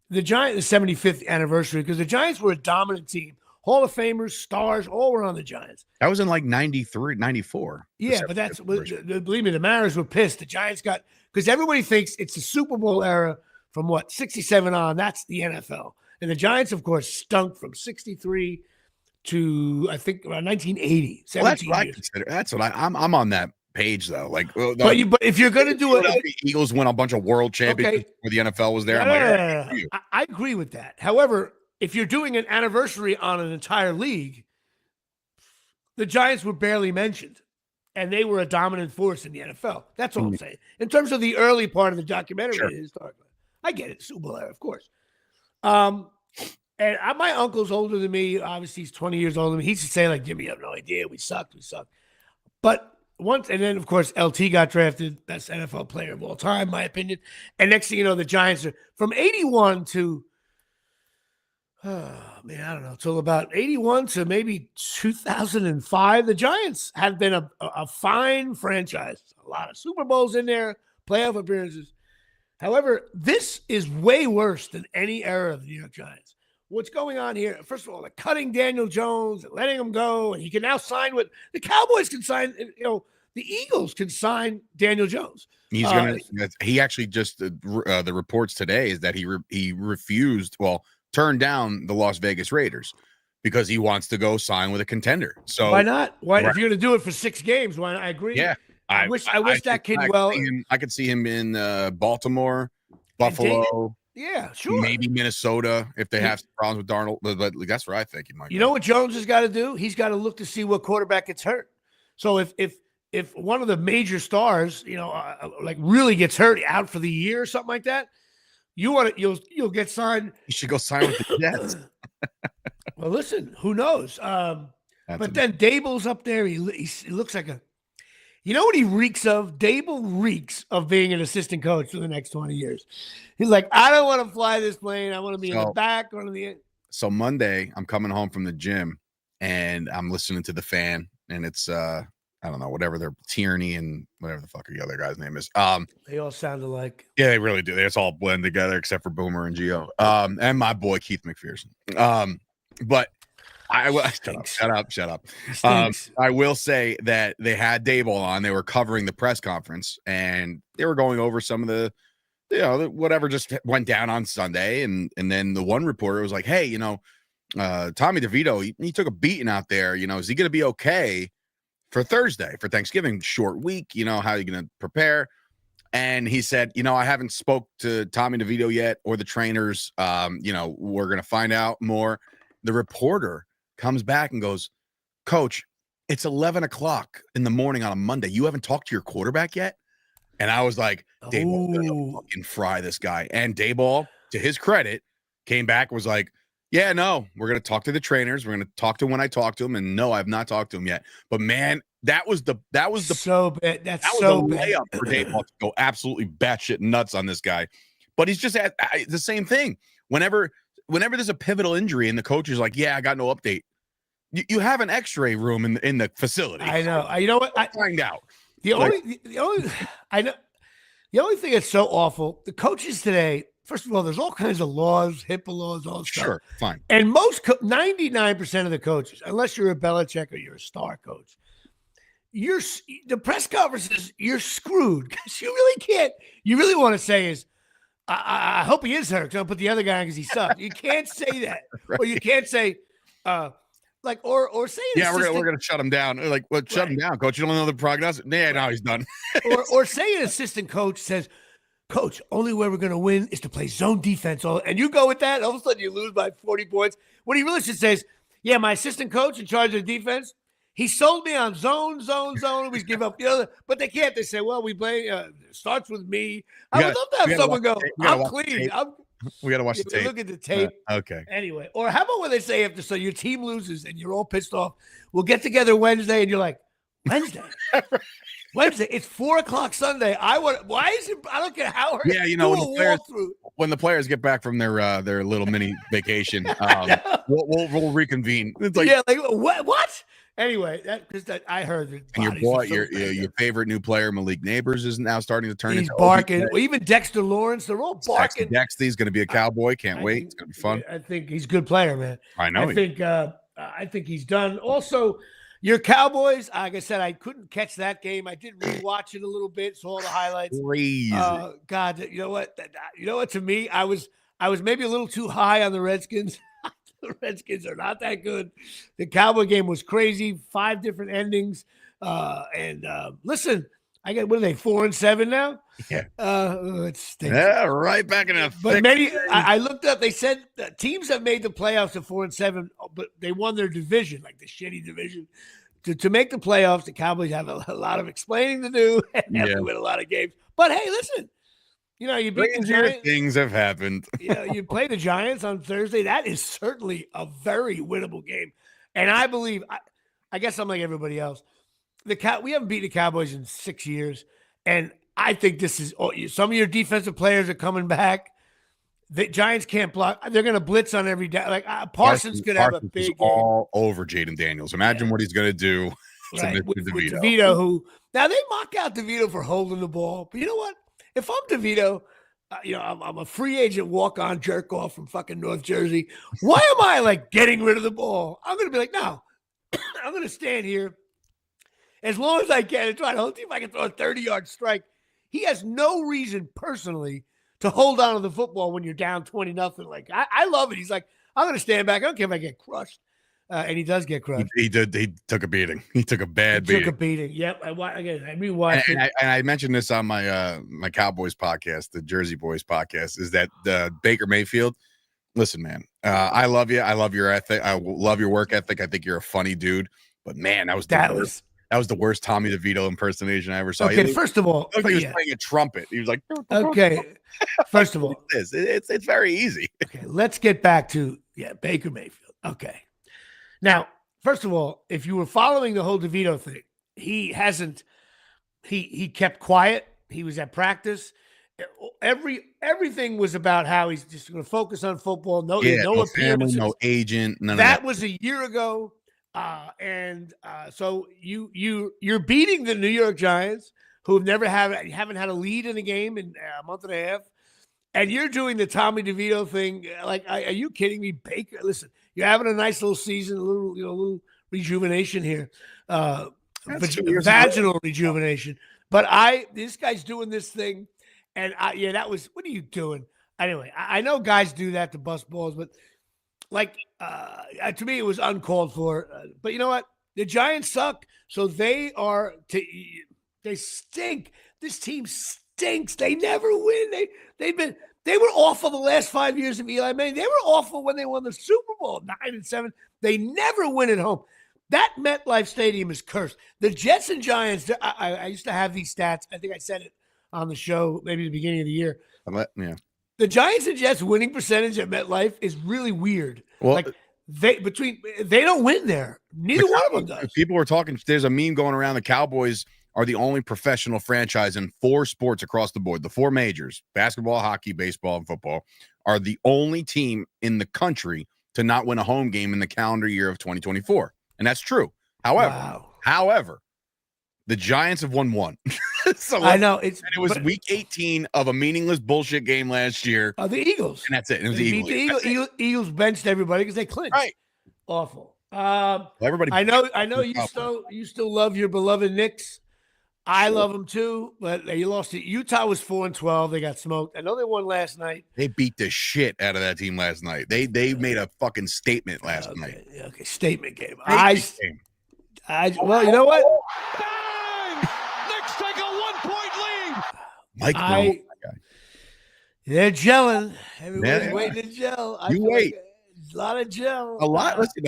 the 75th anniversary, because the Giants were a dominant team. Hall of Famers, stars, all were on the Giants. That was in like 93, 94. Yeah, but believe me, the Mariners were pissed. The Giants because everybody thinks it's the Super Bowl era from 67 on. That's the NFL. And the Giants, of course, stunk from 63 to, I think, around 1980. Well, that's what I consider. That's what I'm on that page, though. Like, but if you're going to do it, the Eagles win a bunch of world championships where the NFL was there. I agree with that. However, if you're doing an anniversary on an entire league, the Giants were barely mentioned, and they were a dominant force in the NFL. That's all I'm saying. In terms of the early part of the documentary, I get it, Super Bowl era, of course. And my uncle's older than me. Obviously, he's 20 years older than me. He used to say, like, Jimmy, you have no idea. We sucked. But and then, of course, LT got drafted, best NFL player of all time, in my opinion. And next thing you know, the Giants are from 81 to I don't know, till about 81 to maybe 2005, the Giants have been a fine franchise. A lot of Super Bowls in there, playoff appearances. However, this is way worse than any era of the New York Giants. What's going on here? First of all, they're cutting Daniel Jones and letting him go, and he can now sign with the Cowboys can sign. The Eagles can sign Daniel Jones. He's gonna. He actually just the reports today is that he refused. Well, turned down the Las Vegas Raiders because he wants to go sign with a contender. So why not? If you're going to do it for 6 games, why not? I agree. Yeah. I wish that kid well. I could see him in Baltimore, Buffalo, Yeah, sure. Maybe Minnesota if they have some problems with Darnold. But that's what I think he might. You know what Jones has got to do? He's got to look to see what quarterback gets hurt. So if one of the major stars, like really gets hurt out for the year or something like that, you'll get signed. You should go sign with the Jets. Well, listen, who knows? But then Dable's up there. He looks like you know what he reeks of? Dable reeks of being an assistant coach for the next 20 years. He's like, I don't want to fly this plane. I want to be in the back or in the end. So Monday, I'm coming home from the gym and I'm listening to the Fan, and it's I don't know, whatever their Tierney and whatever the fuck the other guy's name is. They all sound alike. Yeah, they really do. They just all blend together except for Boomer and Gio. And my boy Keith McPherson. But I will shut up. I will say that they had Dable on. They were covering the press conference and they were going over some of the, whatever just went down on Sunday. And then the one reporter was like, hey, Tommy DeVito, he took a beating out there. Is he going to be okay for Thursday, for Thanksgiving? Short week, how are you going to prepare? And he said, I haven't spoke to Tommy DeVito yet or the trainers. We're going to find out more. The reporter comes back and goes, Coach, it's 11 o'clock in the morning on a Monday. You haven't talked to your quarterback yet? And I was like, Dayball, gonna fucking fry this guy. And Dayball, to his credit, came back and was like, yeah, no, we're going to talk to the trainers. We're going to talk to him when I talk to him. And no, I've not talked to him yet. But man, that was the so bad. That was so bad. Layup for Dayball to go absolutely batshit nuts on this guy. But he's just the same thing. Whenever there's a pivotal injury and the coach is like, yeah, I got no update. You have an X-ray room in the facility. I know. You know what? Find out. The only thing that's so awful, the coaches today, first of all, there's all kinds of laws, HIPAA laws, all that stuff. Sure, fine. And 99% of the coaches, unless you're a Belichick or you're a star coach, the press conferences, you're screwed because you really can't. You really want to say is, I hope he is hurt. Don't put the other guy because he sucks. You can't say that, right. Or you can't say, or say, we're gonna shut him down. Like, well, shut him down, coach. You don't know the prognosis. Yeah, now he's done. or say an assistant coach says, Coach, only way we're gonna win is to play zone defense. And you go with that, all of a sudden you lose by 40 points. What he really should say is, yeah, my assistant coach in charge of the defense, he sold me on zone. We give up the other, but they can't. They say, well, we play. Starts with me. I would love to have someone go, I'm clean. We got to watch the tape. Look at the tape. Okay. Anyway, or how about when they say after, so your team loses and you're all pissed off, we'll get together Wednesday, and you're like, Wednesday? Wednesday? It's 4:00 Sunday. Why is it? I don't care how. When the players get back from their little mini vacation, we'll reconvene. It's like, what? Anyway, I heard that. And your boy, your favorite new player, Malik Neighbors, is now starting to turn. He's barking. Well, even Dexter Lawrence, they're all barking. Dexter's going to be a Cowboy. Can't wait. It's going to be fun. I think he's a good player, man. I know. I think he's done. Also, your Cowboys. Like I said, I couldn't catch that game. I did rewatch it a little bit, saw all the highlights. Crazy. God, you know what? To me, I was maybe a little too high on the Redskins. The Redskins are not that good. The Cowboy game was crazy. 5 different endings. Listen, I got, what are they, 4-7 now? Yeah. It stinks. Yeah, right back in the But maybe I looked up. They said teams have made the playoffs at 4-7, but they won their division, like the shitty division. To make the playoffs, the Cowboys have a lot of explaining to do and have to win a lot of games. But hey, listen. You beat the Giants. Things have happened. You play the Giants on Thursday. That is certainly a very winnable game. And I believe, I guess I'm like everybody else. We haven't beaten the Cowboys in 6 years. And I think this is, some of your defensive players are coming back. The Giants can't block. They're going to blitz on every day. Like Parsons could have a big game. All over Jaden Daniels. Imagine what he's going to do with DeVito, who now they mock out DeVito for holding the ball. But you know what? If I'm DeVito, I'm a free agent walk-on jerk-off from fucking North Jersey. Why am I, like, getting rid of the ball? I'm going to be like, no, I'm going to stand here as long as I can and try to see if I can throw a 30-yard strike. He has no reason personally to hold on to the football when you're down 20-0. Like, I love it. He's like, I'm going to stand back. I don't care if I get crushed. and he does get crushed. He did. He took a beating. He took a bad beating. Took a beating. Yep. I rewatched it. And I mentioned this on my my Cowboys podcast, the Jersey Boys podcast, is that Baker Mayfield. Listen, man, I love you. I love your ethic. I love your work ethic. I think you're a funny dude. But man, that was the worst Tommy DeVito impersonation I ever saw. Okay, first of all, he was playing a trumpet. He was like, okay. First of all, it's very easy. Okay, let's get back to Baker Mayfield. Okay, now, first of all, if you were following the whole DeVito thing, he hasn't. He kept quiet. He was at practice. Everything was about how he's just going to focus on football. No appearances, no agent. None that of that was a year ago. So you're beating the New York Giants, who haven't had a lead in a game in a month and a half, and you're doing the Tommy DeVito thing. Like, are you kidding me, Baker? Listen, you're having a nice little season, a little rejuvenation here, vaginal rejuvenation. But this guy's doing this thing, and that was, what are you doing? Anyway, I know guys do that to bust balls, but. To me, it was uncalled for. But you know what? The Giants suck, so they stink. This team stinks. They never win. They were awful the last 5 years of Eli Manning. They were awful when they won the Super Bowl, 9-7. They never win at home. That MetLife Stadium is cursed. The Jets and Giants. I used to have these stats. I think I said it on the show maybe at the beginning of the year. Yeah. The Giants and Jets winning percentage at MetLife is really weird. Well, they don't win there. Neither one of them does. People were talking. There's a meme going around. The Cowboys are the only professional franchise in 4 sports across the board. The 4 majors: basketball, hockey, baseball, and football, are the only team in the country to not win a home game in the calendar year of 2024, and that's true. However, the Giants have won 1. So I know it was week 18 of a meaningless bullshit game last year. The Eagles, and that's it. It was the Eagles. Eagles benched everybody because they clinched. Right, awful. Everybody. I know you still love your beloved Knicks. I love them too, but you lost it. Utah was 4-12. They got smoked. I know they won last night. They beat the shit out of that team last night. They made a fucking statement last night. Okay, statement game. Well, you know what? Knicks take a 1-point lead. Mike, they're gelling. Everyone's waiting to gel. Wait. A lot of gel. A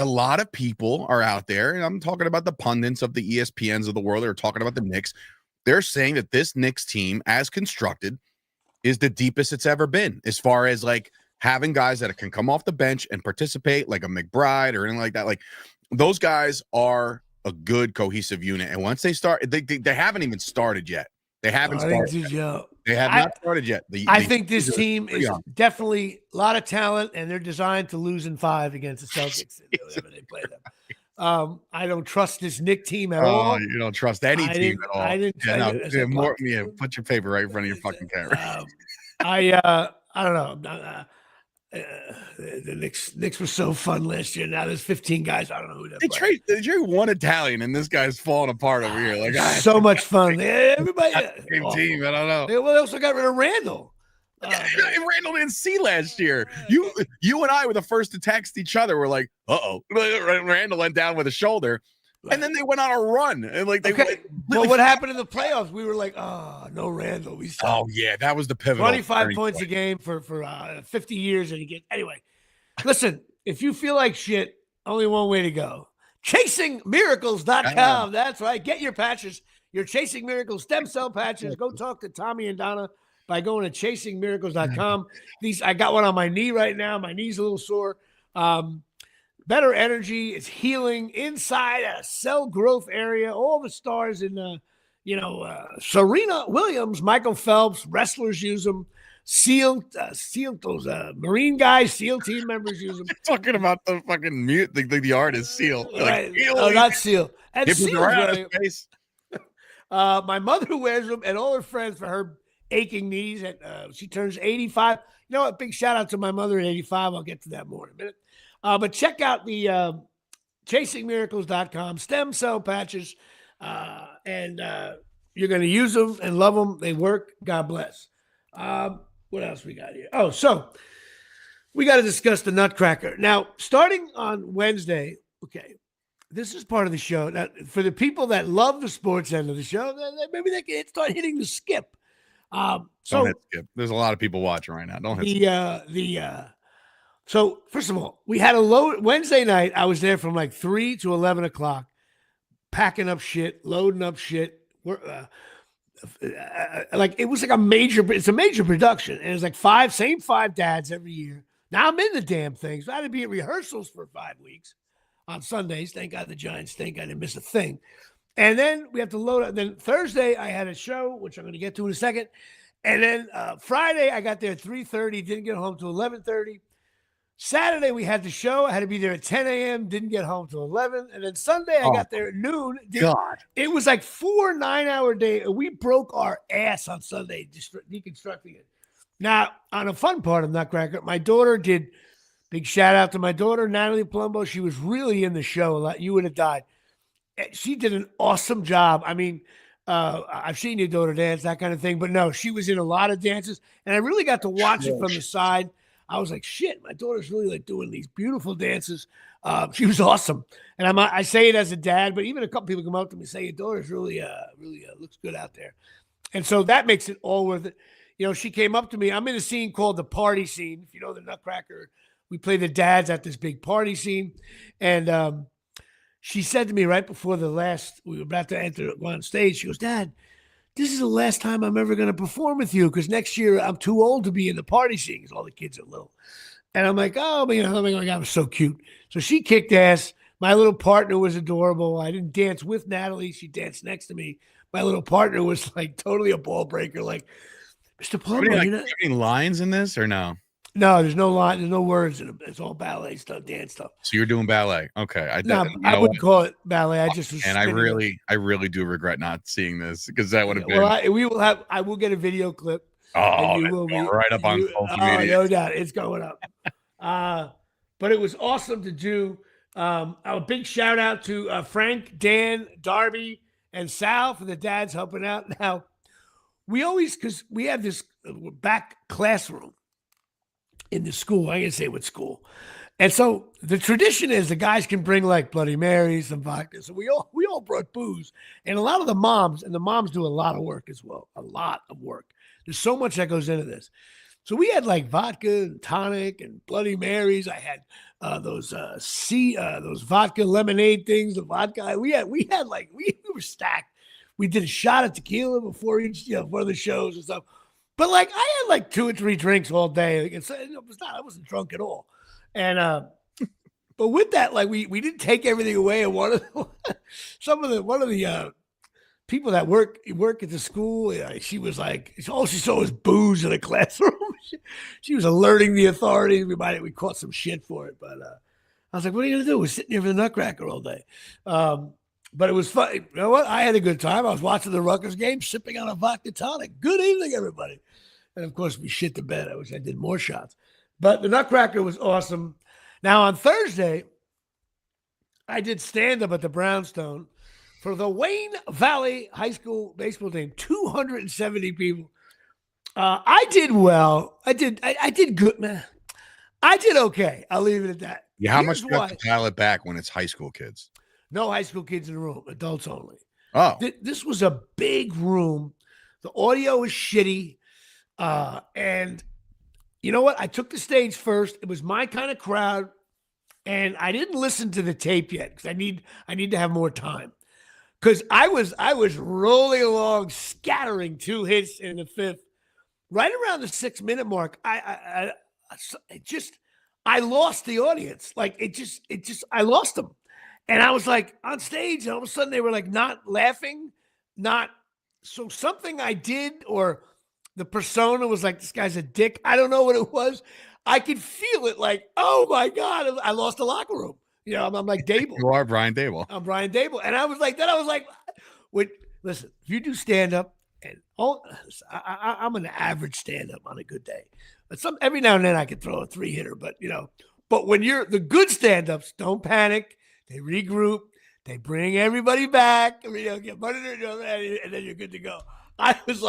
lot of people are out there, and I'm talking about the pundits of the ESPNs of the world that are talking about the Knicks. They're saying that this Knicks team, as constructed, is the deepest it's ever been, as far as like having guys that can come off the bench and participate, like a McBride or anything like that. Like, those guys are a good cohesive unit, and once they start, they haven't even started yet. They haven't started yet. They have not started yet. I think this team is definitely a lot of talent, and they're designed to lose in 5 against the Celtics whenever they play them. I don't trust this Knicks team at all. You don't trust any team at all. I didn't. Put your paper right in front of your fucking camera. I don't know. The Knicks were so fun last year. Now there's 15 guys. I don't know who they trade. They trade one Italian, and this guy's falling apart over here. Like, so much fun. Everybody, same team. I don't know. They also got rid of Randall. Randall didn't see last year. You and I were the first to text each other. We're like, uh-oh. Randall went down with a shoulder. And then they went on a run. And well, what happened in the playoffs? We were like, oh, no Randall. That was the pivotal. 25 points a game for 50 years. Anyway, listen, if you feel like shit, only one way to go. ChasingMiracles.com. That's right. Get your patches, your Chasing Miracles stem cell patches. Go talk to Tommy and Donna by going to ChasingMiracles.com. I got one on my knee right now. My knee's a little sore. Better energy. It's healing inside a cell growth area. All the stars in, Serena Williams, Michael Phelps, wrestlers use them. Those Marine guys, SEAL team members use them. Talking about the fucking the artist SEAL. Right. Not SEAL. And SEAL. My mother wears them, and all her friends for her aching knees. And she turns 85. You know what? Big shout out to my mother at 85. I'll get to that more in a minute. But check out the ChasingMiracles.com stem cell patches, and you're going to use them and love them. They work. God bless. What else we got here? So we got to discuss the Nutcracker. Now, starting on Wednesday, okay, this is part of the show. Now, for the people that love the sports end of the show, maybe they can start hitting the skip. Don't hit skip. There's a lot of people watching right now. Don't hit skip. So first of all, we had a load Wednesday night. I was there from like 3 to 11 o'clock, packing up shit, loading up shit. Like it was like it's a major production, and it's like five dads every year. Now I'm in the damn thing, so I had to be at rehearsals for 5 weeks on Sundays. Thank God the Giants stink. I didn't miss a thing. And then we have to load up. Then Thursday I had a show, which I'm going to get to in a second. And then Friday I got there at 3:30, didn't get home till 11:30. Saturday we had the show. I had to be there at 10 a.m. Didn't get home till 11. And then Sunday I got there at noon. God, it was like 4 9-hour days. We broke our ass on Sunday deconstructing it. Now, on a fun part of Nutcracker, my daughter did. Big shout out to my daughter, Natalie Palumbo. She was really in the show a lot. You would have died. She did an awesome job. I mean, I've seen your daughter dance, that kind of thing. But no, she was in a lot of dances. And I really got to watch it from the side. I was like, shit, my daughter's really like doing these beautiful dances. She was awesome. And I say it as a dad, but even a couple people come up to me and say, your daughter's really looks good out there. And so that makes it all worth it. You know, she came up to me. I'm in a scene called the party scene. If you know the Nutcracker, we play the dads at this big party scene. And she said to me right before we were about to go on stage, she goes, Dad, this is the last time I'm ever going to perform with you because next year I'm too old to be in the party scene because all the kids are little. And I'm like, oh, man, oh my God, I was so cute. So she kicked ass. My little partner was adorable. I didn't dance with Natalie. She danced next to me. My little partner was like totally a ball breaker. Like, Mr. Palumbo, you have any lines in this or no? No, there's no line. There's no words in it. It's all ballet stuff, dance stuff. So you're doing ballet. Okay. I wouldn't call it ballet. I just was. And I really do regret not seeing this because that would have been. Well, I will get a video clip. Oh, you will be right up on social media. No doubt. It's going up. But it was awesome to do. A big shout out to Frank, Dan, Darby, and Sal for the dads helping out. Now, because we have this back classroom in the school. I can say what school. And so the tradition is the guys can bring like Bloody Marys and vodka. So we all brought booze. And a lot of the moms do a lot of work as well. A lot of work. There's so much that goes into this. So we had like vodka and tonic and Bloody Marys. I had those vodka lemonade things, the vodka. We were stacked. We did a shot of tequila before each, one of the shows and stuff. But like I had like 2 or 3 drinks all day. I wasn't drunk at all. And but with that, like we didn't take everything away. And one of the people that work at the school, she was like, all she saw was booze in the classroom. She was alerting the authorities. We caught some shit for it, but I was like, what are you gonna do? We're sitting here for the Nutcracker all day. But it was fun. You know what? I had a good time. I was watching the Rutgers game, sipping on a vodka tonic. Good evening, everybody. And of course, we shit the bed. I wish I did more shots. But the Nutcracker was awesome. Now, on Thursday, I did stand-up at the Brownstone for the Wayne Valley High School baseball team. 270 people. I did well. I did good, man. I did okay. I'll leave it at that. Yeah, how much do you have to dial it back when it's high school kids? No high school kids in the room, adults only. Oh. This was a big room. The audio was shitty. And you know what? I took the stage first. It was my kind of crowd. And I didn't listen to the tape yet because I need to have more time. Because I was rolling along, scattering 2 hits in the 5th. Right around the 6-minute mark, I lost the audience. Like I lost them. And I was like on stage, and all of a sudden they were like not laughing, so something I did, or the persona was like, this guy's a dick. I don't know what it was. I could feel it like, oh my God, I lost the locker room. I'm like Dable. You are Brian Dable. I'm Brian Dable. And I was like, listen, if you do stand up, and I'm an average stand up on a good day, but every now and then I can throw a 3-hitter, but when you're the good stand ups, don't panic. They regroup. They bring everybody back. And then you're good to go. I was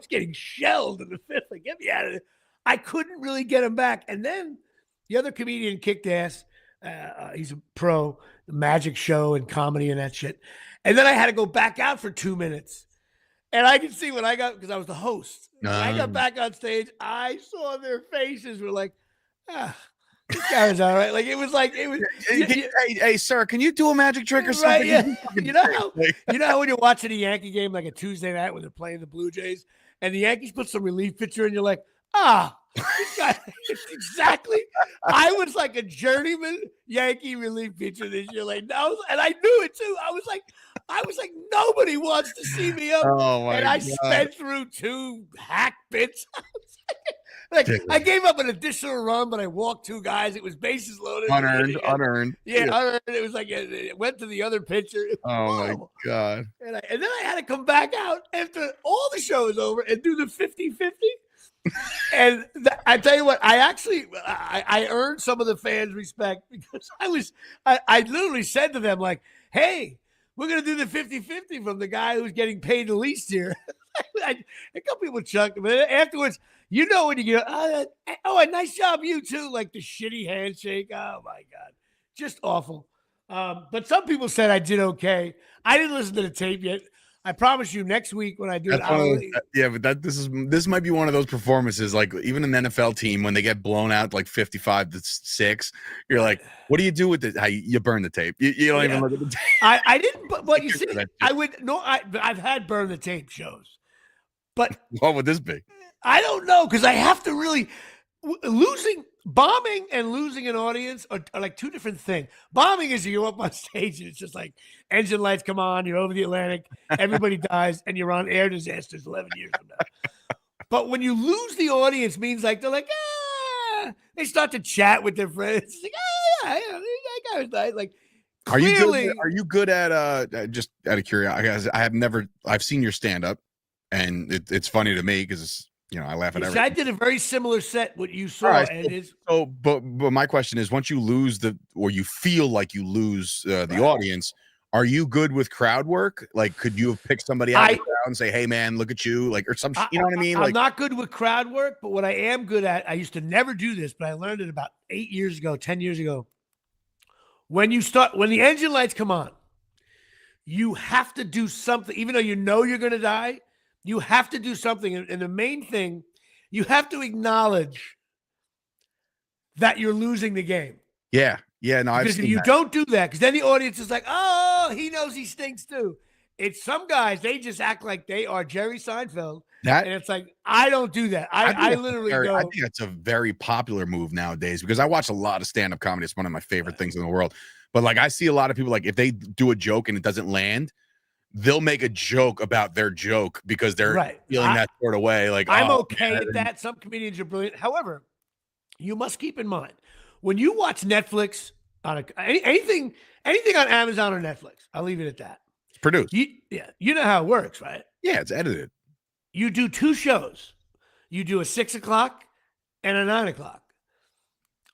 getting shelled in the 5th. Like, get me out of it. I couldn't really get him back. And then the other comedian kicked ass. He's a pro. magic show and comedy and that shit. And then I had to go back out for 2 minutes. And I could see when I got, because I was the host. When I got back on stage, I saw their faces were like, this guy was all right. Like, it was. Hey, sir, can you do a magic trick or something? Right, yeah. You know how when you're watching a Yankee game, like a Tuesday night when they're playing the Blue Jays, and the Yankees put some relief pitcher in, you're like, this guy, exactly. I was like a journeyman Yankee relief pitcher this year. Like, no, and I knew it too. I was like, nobody wants to see me up. And I sped through 2 hack bits. I gave up an additional run, but I walked 2 guys. It was bases loaded. Unearned. Yeah, unearned. It was like it went to the other pitcher. My God. And then I had to come back out after all the show was over and do the 50-50. And I tell you what, I earned some of the fans' respect because I literally said to them, like, hey, we're going to do the 50-50 from the guy who's getting paid the least here. A couple people chucked, but afterwards, you know, when you get, a nice job, you too, like the shitty handshake. Oh my God, just awful. But some people said I did okay. I didn't listen to the tape yet. I promise you, next week when I do but this might be one of those performances, like even an NFL team when they get blown out like 55-6, you're like, what do you do with it? How you burn the tape? You don't even look at the tape. I didn't, but you see, I've had burn the tape shows, but what would this be? I don't know, because I have to really bombing and losing an audience are like 2 different things. Bombing is you're up on stage and it's just like engine lights come on, you're over the Atlantic, everybody dies, and you're on air disasters 11 years from now. But when you lose the audience, means like they're like, they start to chat with their friends. It's like, that guy was nice. Like, clearly, are you good at just out of curiosity? I've seen your stand up, and it's funny to me because I laugh at everything. I did a very similar set what you saw. Right, and but my question is, once you lose or you feel like you lose the audience, are you good with crowd work? Like, could you have picked somebody out of the crowd and say, hey man, look at you, like, or something, you know what I mean? I'm not good with crowd work, but what I am good at, I used to never do this, but I learned it about 10 years ago. When the engine lights come on, you have to do something, even though you know you're going to die. You have to do something. And the main thing, you have to acknowledge that you're losing the game. Yeah. No, because if you don't do that, because then the audience is like, oh, he knows he stinks too. It's some guys, they just act like they are Jerry Seinfeld. And it's like, I don't do that. I literally go. I think that's a very popular move nowadays because I watch a lot of stand-up comedy. It's one of my favorite things in the world. But like, I see a lot of people, like, if they do a joke and it doesn't land, they'll make a joke about their joke because they're feeling that sort of way. Like, I'm okay at that. Some comedians are brilliant. However, you must keep in mind when you watch Netflix on anything on Amazon or Netflix, I'll leave it at that. It's produced. You know how it works, right? Yeah, it's edited. You do 2 shows. You do a 6 o'clock and a 9 o'clock.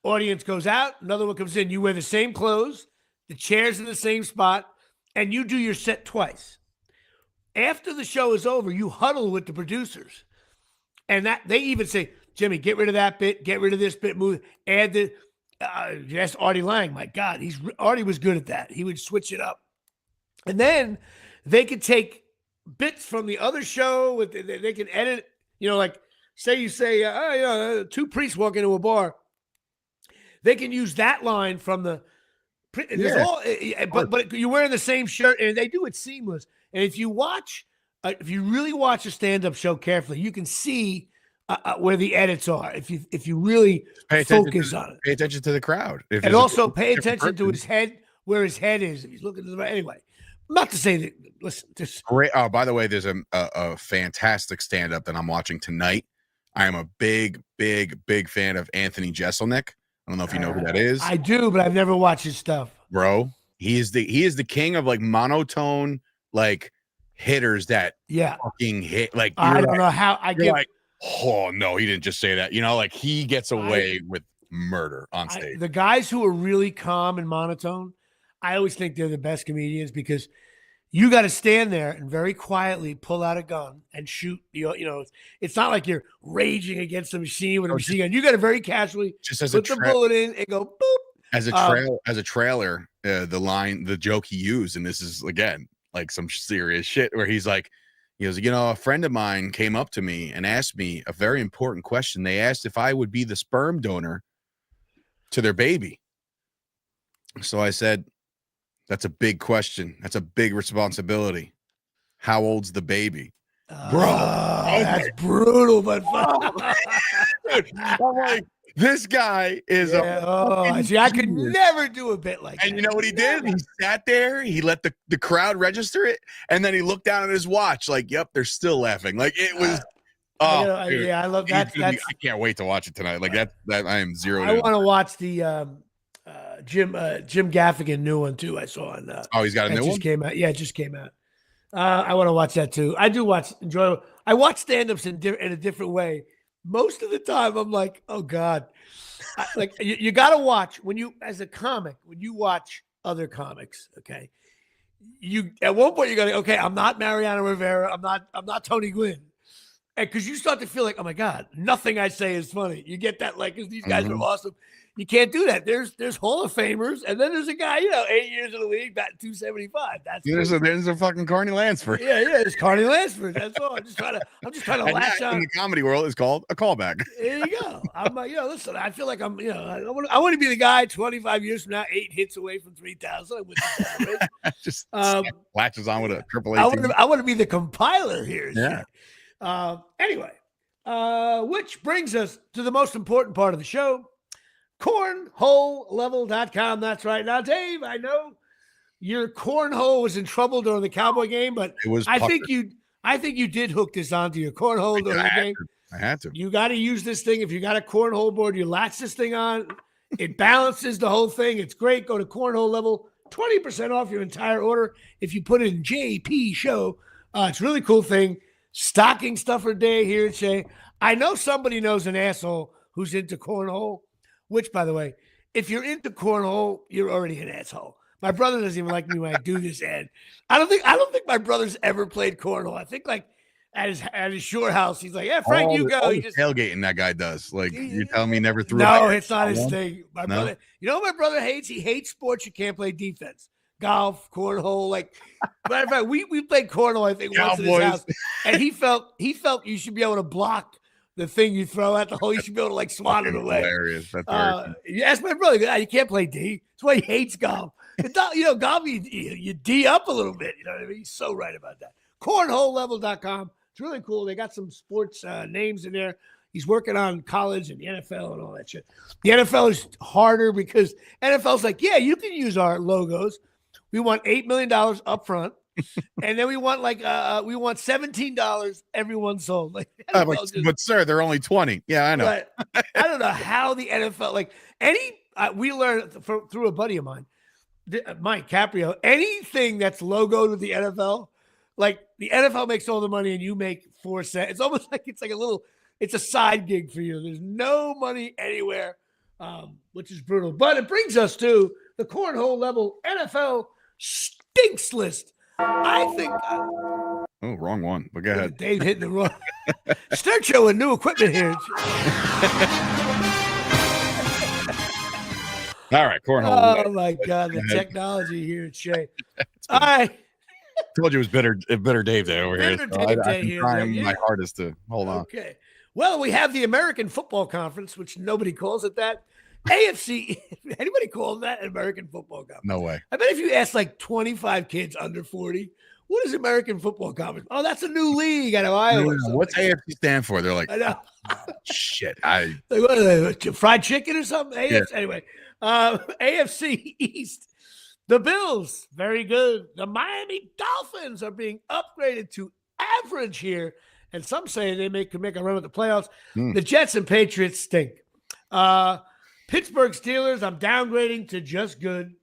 Audience goes out. Another one comes in. You wear the same clothes. The chair's in the same spot. And you do your set twice. After the show is over, you huddle with the producers. And that they even say, Jimmy, get rid of that bit, get rid of this bit, move, add the that's Artie Lang. My God, Artie was good at that. He would switch it up. And then they could take bits from the other show, they can edit, like say you say, 2 priests walk into a bar. They can use that line from the but you're wearing the same shirt, and they do it seamless. And if you really watch a stand-up show carefully, you can see where the edits are. If you really focus on it, pay attention to the crowd, and also pay attention to his head, where his head is. If he's looking to the right, anyway. Not to say that. Listen, this great. Oh, by the way, there's a fantastic stand-up that I'm watching tonight. I am a big fan of Anthony Jeselnik. I don't know if you know who that is. I do, but I've never watched his stuff. Bro, he is the king of like monotone like hitters that fucking hit. Like, I don't know how you're like, oh no, he didn't just say that. Like he gets away with murder on stage. The guys who are really calm and monotone, I always think they're the best comedians because you got to stand there and very quietly pull out a gun and shoot. It's not like you're raging against a machine with a machine gun. You got to very casually just as put the bullet in and go boop. As a trailer, the joke he used, and this is again like some serious shit, where he goes, a friend of mine came up to me and asked me a very important question. They asked if I would be the sperm donor to their baby. So I said, that's a big question. That's a big responsibility. How old's the baby? Bro, that's brutal, but dude, I'm like, this guy is I could never do a bit like that. And you know what he did? He sat there, he let the crowd register it, and then he looked down at his watch, like, yep, they're still laughing. Like, it was dude, I love that. I can't wait to watch it tonight. Like that I am zero. I want to watch the Jim Gaffigan new one too. I saw on he's got a new one? Came out. Yeah, it just came out. I want to watch that too. I do enjoy. I watch stand-ups in a different way. Most of the time, I'm like, oh God, you got to watch as a comic, when you watch other comics. Okay, at one point you're going, okay, I'm not Mariano Rivera, I'm not Tony Gwynn, and because you start to feel like, oh my God, nothing I say is funny. You get that, like, because these guys are awesome. You can't do that. There's Hall of Famers, and then there's a guy, 8 years in the league, batting 275. There's a fucking Carney Lansford. Yeah, it's Carney Lansford. That's all. I'm just trying to latch on. In the comedy world, is called a callback. There you go. I'm like, listen, I feel like I'm, I want to be the guy 25 years from now, 8 hits away from 3,000. Just latches on with a triple A. I want to be the compiler here. Yeah. Anyway, which brings us to the most important part of the show. Cornholelevel.com. That's right. Now, Dave, I know your cornhole was in trouble during the Cowboy game, but I think you did hook this onto your cornhole during the game. I had to. You got to use this thing. If you got a cornhole board, you latch this thing on. It balances the whole thing. It's great. Go to Cornhole Level, 20% off your entire order if you put in JP Show. It's a really cool thing. Stocking stuffer day here at Shea. I know somebody knows an asshole who's into cornhole. Which, by the way, if you're into cornhole, you're already an asshole. My brother doesn't even like me when I do this ad. I don't think my brother's ever played cornhole. I think like at his shore house, he's like, "Yeah, Frank, you go." He just tailgating that guy does. Like, you're telling me he never threw. No, it's not his thing. My brother. You know what my brother hates? He hates sports you can't play defense. Golf, cornhole. Like, matter of fact, we played cornhole, I think, once in his house, and he felt you should be able to block the thing you throw at the hole. You should be able to like swat it away. Hilarious. That's you ask my brother, you can't play D. That's why he hates golf. Golf, you D up a little bit. You know what I mean? He's so right about that. Cornholelevel.com. It's really cool. They got some sports names in there. He's working on college and the NFL and all that shit. The NFL is harder because NFL's like, yeah, you can use our logos. We want $8 million up front. And then we want $17 everyone sold. Like, but sir, they're only 20. Yeah, I know. Right. I don't know how the NFL we learned through a buddy of mine, Mike Caprio. Anything that's logoed with the NFL, like the NFL makes all the money and you make 4 cents. It's almost like it's a side gig for you. There's no money anywhere, which is brutal. But it brings us to the Cornhole Level NFL Stinks list. I think. Wrong one. But go ahead. Dave hitting the wrong. Start showing new equipment here. All right, cornhole. Oh my God, the technology here at Shea. All right. Told you it was bitter Dave Day over here. So I'm trying my hardest to hold on. Okay. Well, we have the American Football Conference, which nobody calls it that. AFC, anybody calls that American Football Conference? No way. I bet if you ask like 25 kids under 40, what is American Football Conference? Oh, that's a new league out of Iowa. What's AFC stand for? They're like, I know. Shit. Like, what are they, fried chicken or something? AFC, yeah. Anyway, AFC East. The Bills, very good. The Miami Dolphins are being upgraded to average here, and some say they can make a run at the playoffs. The Jets and Patriots stink. Pittsburgh Steelers, I'm downgrading to just good.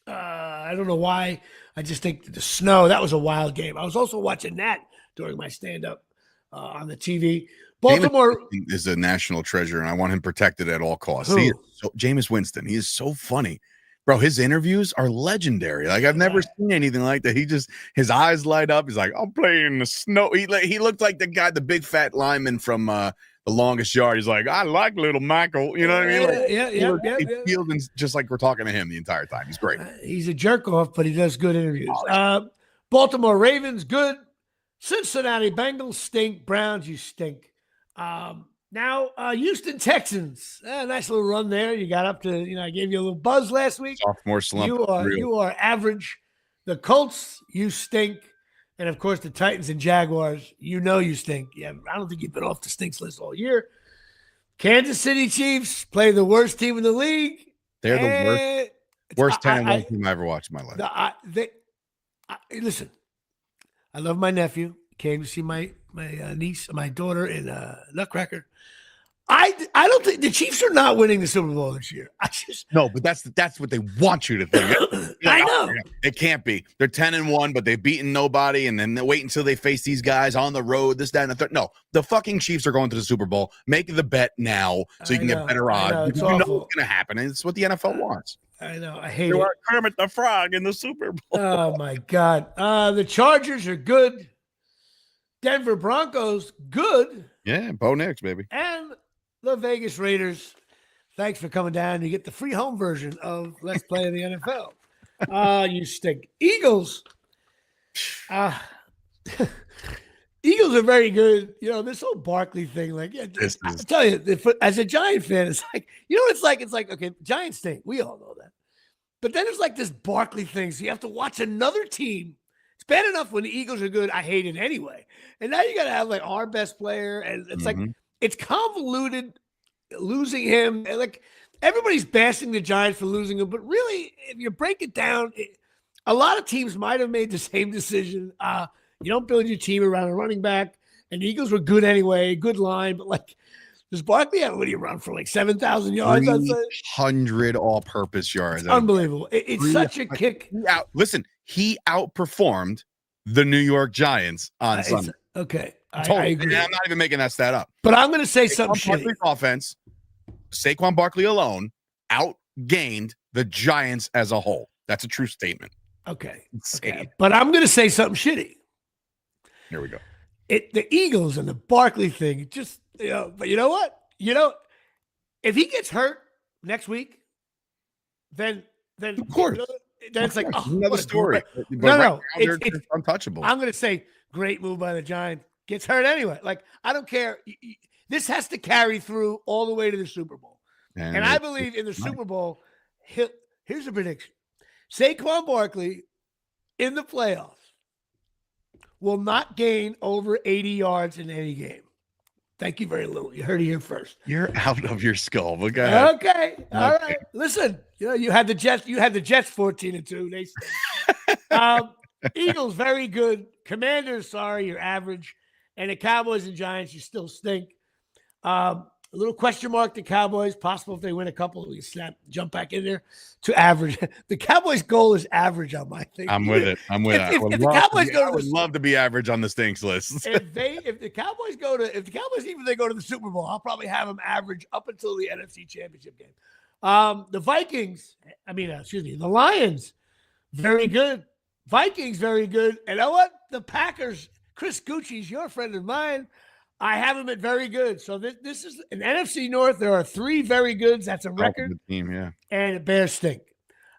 I don't know why. I just think the snow, that was a wild game. I was also watching that during my stand-up on the TV. Baltimore is a national treasure, and I want him protected at all costs. Jameis Winston, he is so funny. Bro, his interviews are legendary. Like, I've never seen anything like that. His eyes light up. He's like, I'm playing in the snow. He looked like the big fat lineman from the longest yard. He's like, I like little Michael. You know what I mean? Like, Yeah. Fielding's just like we're talking to him the entire time. He's great. He's a jerk off, but he does good interviews. Baltimore Ravens, good. Cincinnati Bengals stink. Browns, you stink. Now, Houston Texans, nice little run there. You got up to, I gave you a little buzz last week. Sophomore slump. You are average. The Colts, you stink. And, of course, the Titans and Jaguars, you stink. Yeah, I don't think you've been off the stinks list all year. Kansas City Chiefs play the worst team in the league. They're the worst 10-1 team I ever watched in my life. Listen, I love my nephew. Came to see my niece, my daughter in Nutcracker. I don't think the Chiefs are not winning the Super Bowl this year. No, but that's what they want you to think. I know it can't be. They're 10-1, but they've beaten nobody, and then they wait until they face these guys on the road. This, that, and the third. No, the fucking Chiefs are going to the Super Bowl. Make the bet now so you can get better odds. You know what's going to happen, and it's what the NFL wants. I know. I hate it. Kermit the Frog in the Super Bowl. Oh my God. The Chargers are good. Denver Broncos, good. Yeah, Bo Nix, baby. And the Vegas Raiders, thanks for coming down. You get the free home version of Let's Play in the NFL. You stink. Eagles. Eagles are very good. This whole Barkley thing, I tell you, as a Giant fan, it's like, it's like, okay, Giants stink. We all know that. But then there's like this Barkley thing. So you have to watch another team. It's bad enough when the Eagles are good. I hate it anyway. And now you got to have like our best player. And it's like, it's convoluted losing him. And like everybody's bashing the Giants for losing him. But really, if you break it down, a lot of teams might have made the same decision. You don't build your team around a running back. And the Eagles were good anyway, good line. But like, does Barkley have, what do you run for, like 7,000 yards? 300 all-purpose yards. It's unbelievable. It's such a kick. He outperformed the New York Giants on Sunday. Okay. I agree. I'm not even making that stat up. But I'm going to say something shitty. Offense, Saquon Barkley alone outgained the Giants as a whole. That's a true statement. Okay. But I'm going to say something shitty. Here we go. The Eagles and the Barkley thing, just, but you know what? If he gets hurt next week, then of course. Then it's like, another story. No, it's untouchable. I'm going to say great move by the Giants. Gets hurt anyway. Like, I don't care. This has to carry through all the way to the Super Bowl. And I believe in the Super Bowl, here's a prediction. Saquon Barkley in the playoffs will not gain over 80 yards in any game. Thank you very little. You heard it here first. You're out of your skull. Okay. All right. Listen, you had the Jets 14-2. They stink. Eagles, very good. Commanders, sorry, you're average. And the Cowboys and Giants, you still stink. A little question mark, the Cowboys. Possible if they win a couple, we jump back in there to average. The Cowboys' goal is average on my thing. I'm with it. If the Cowboys I would love to be average on the stinks list. if the Cowboys go to the Super Bowl, I'll probably have them average up until the NFC Championship game. The Lions, very good. Vikings, very good. And you know what? The Packers, Chris Gucci's your friend of mine. I have him at very good. So this is an NFC North. There are 3 very goods. That's a record. Team, yeah. And the Bears stink.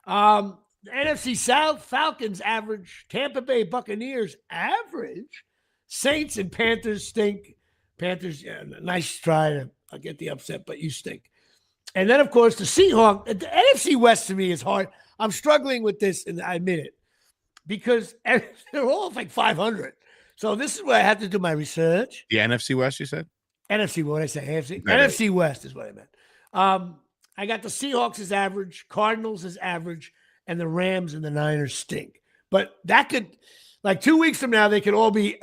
The NFC South, Falcons average. Tampa Bay Buccaneers average. Saints and Panthers stink. Panthers, nice try to get the upset, but you stink. And then, of course, the Seahawks. The NFC West to me is hard. I'm struggling with this, and I admit it, because they're all like 500. So this is where I have to do my research. The NFC West, you said? NFC, what did I say? AFC? NFC West is what I meant. I got the Seahawks as average, Cardinals as average, and the Rams and the Niners stink. But that could, like 2 weeks from now, they could all be,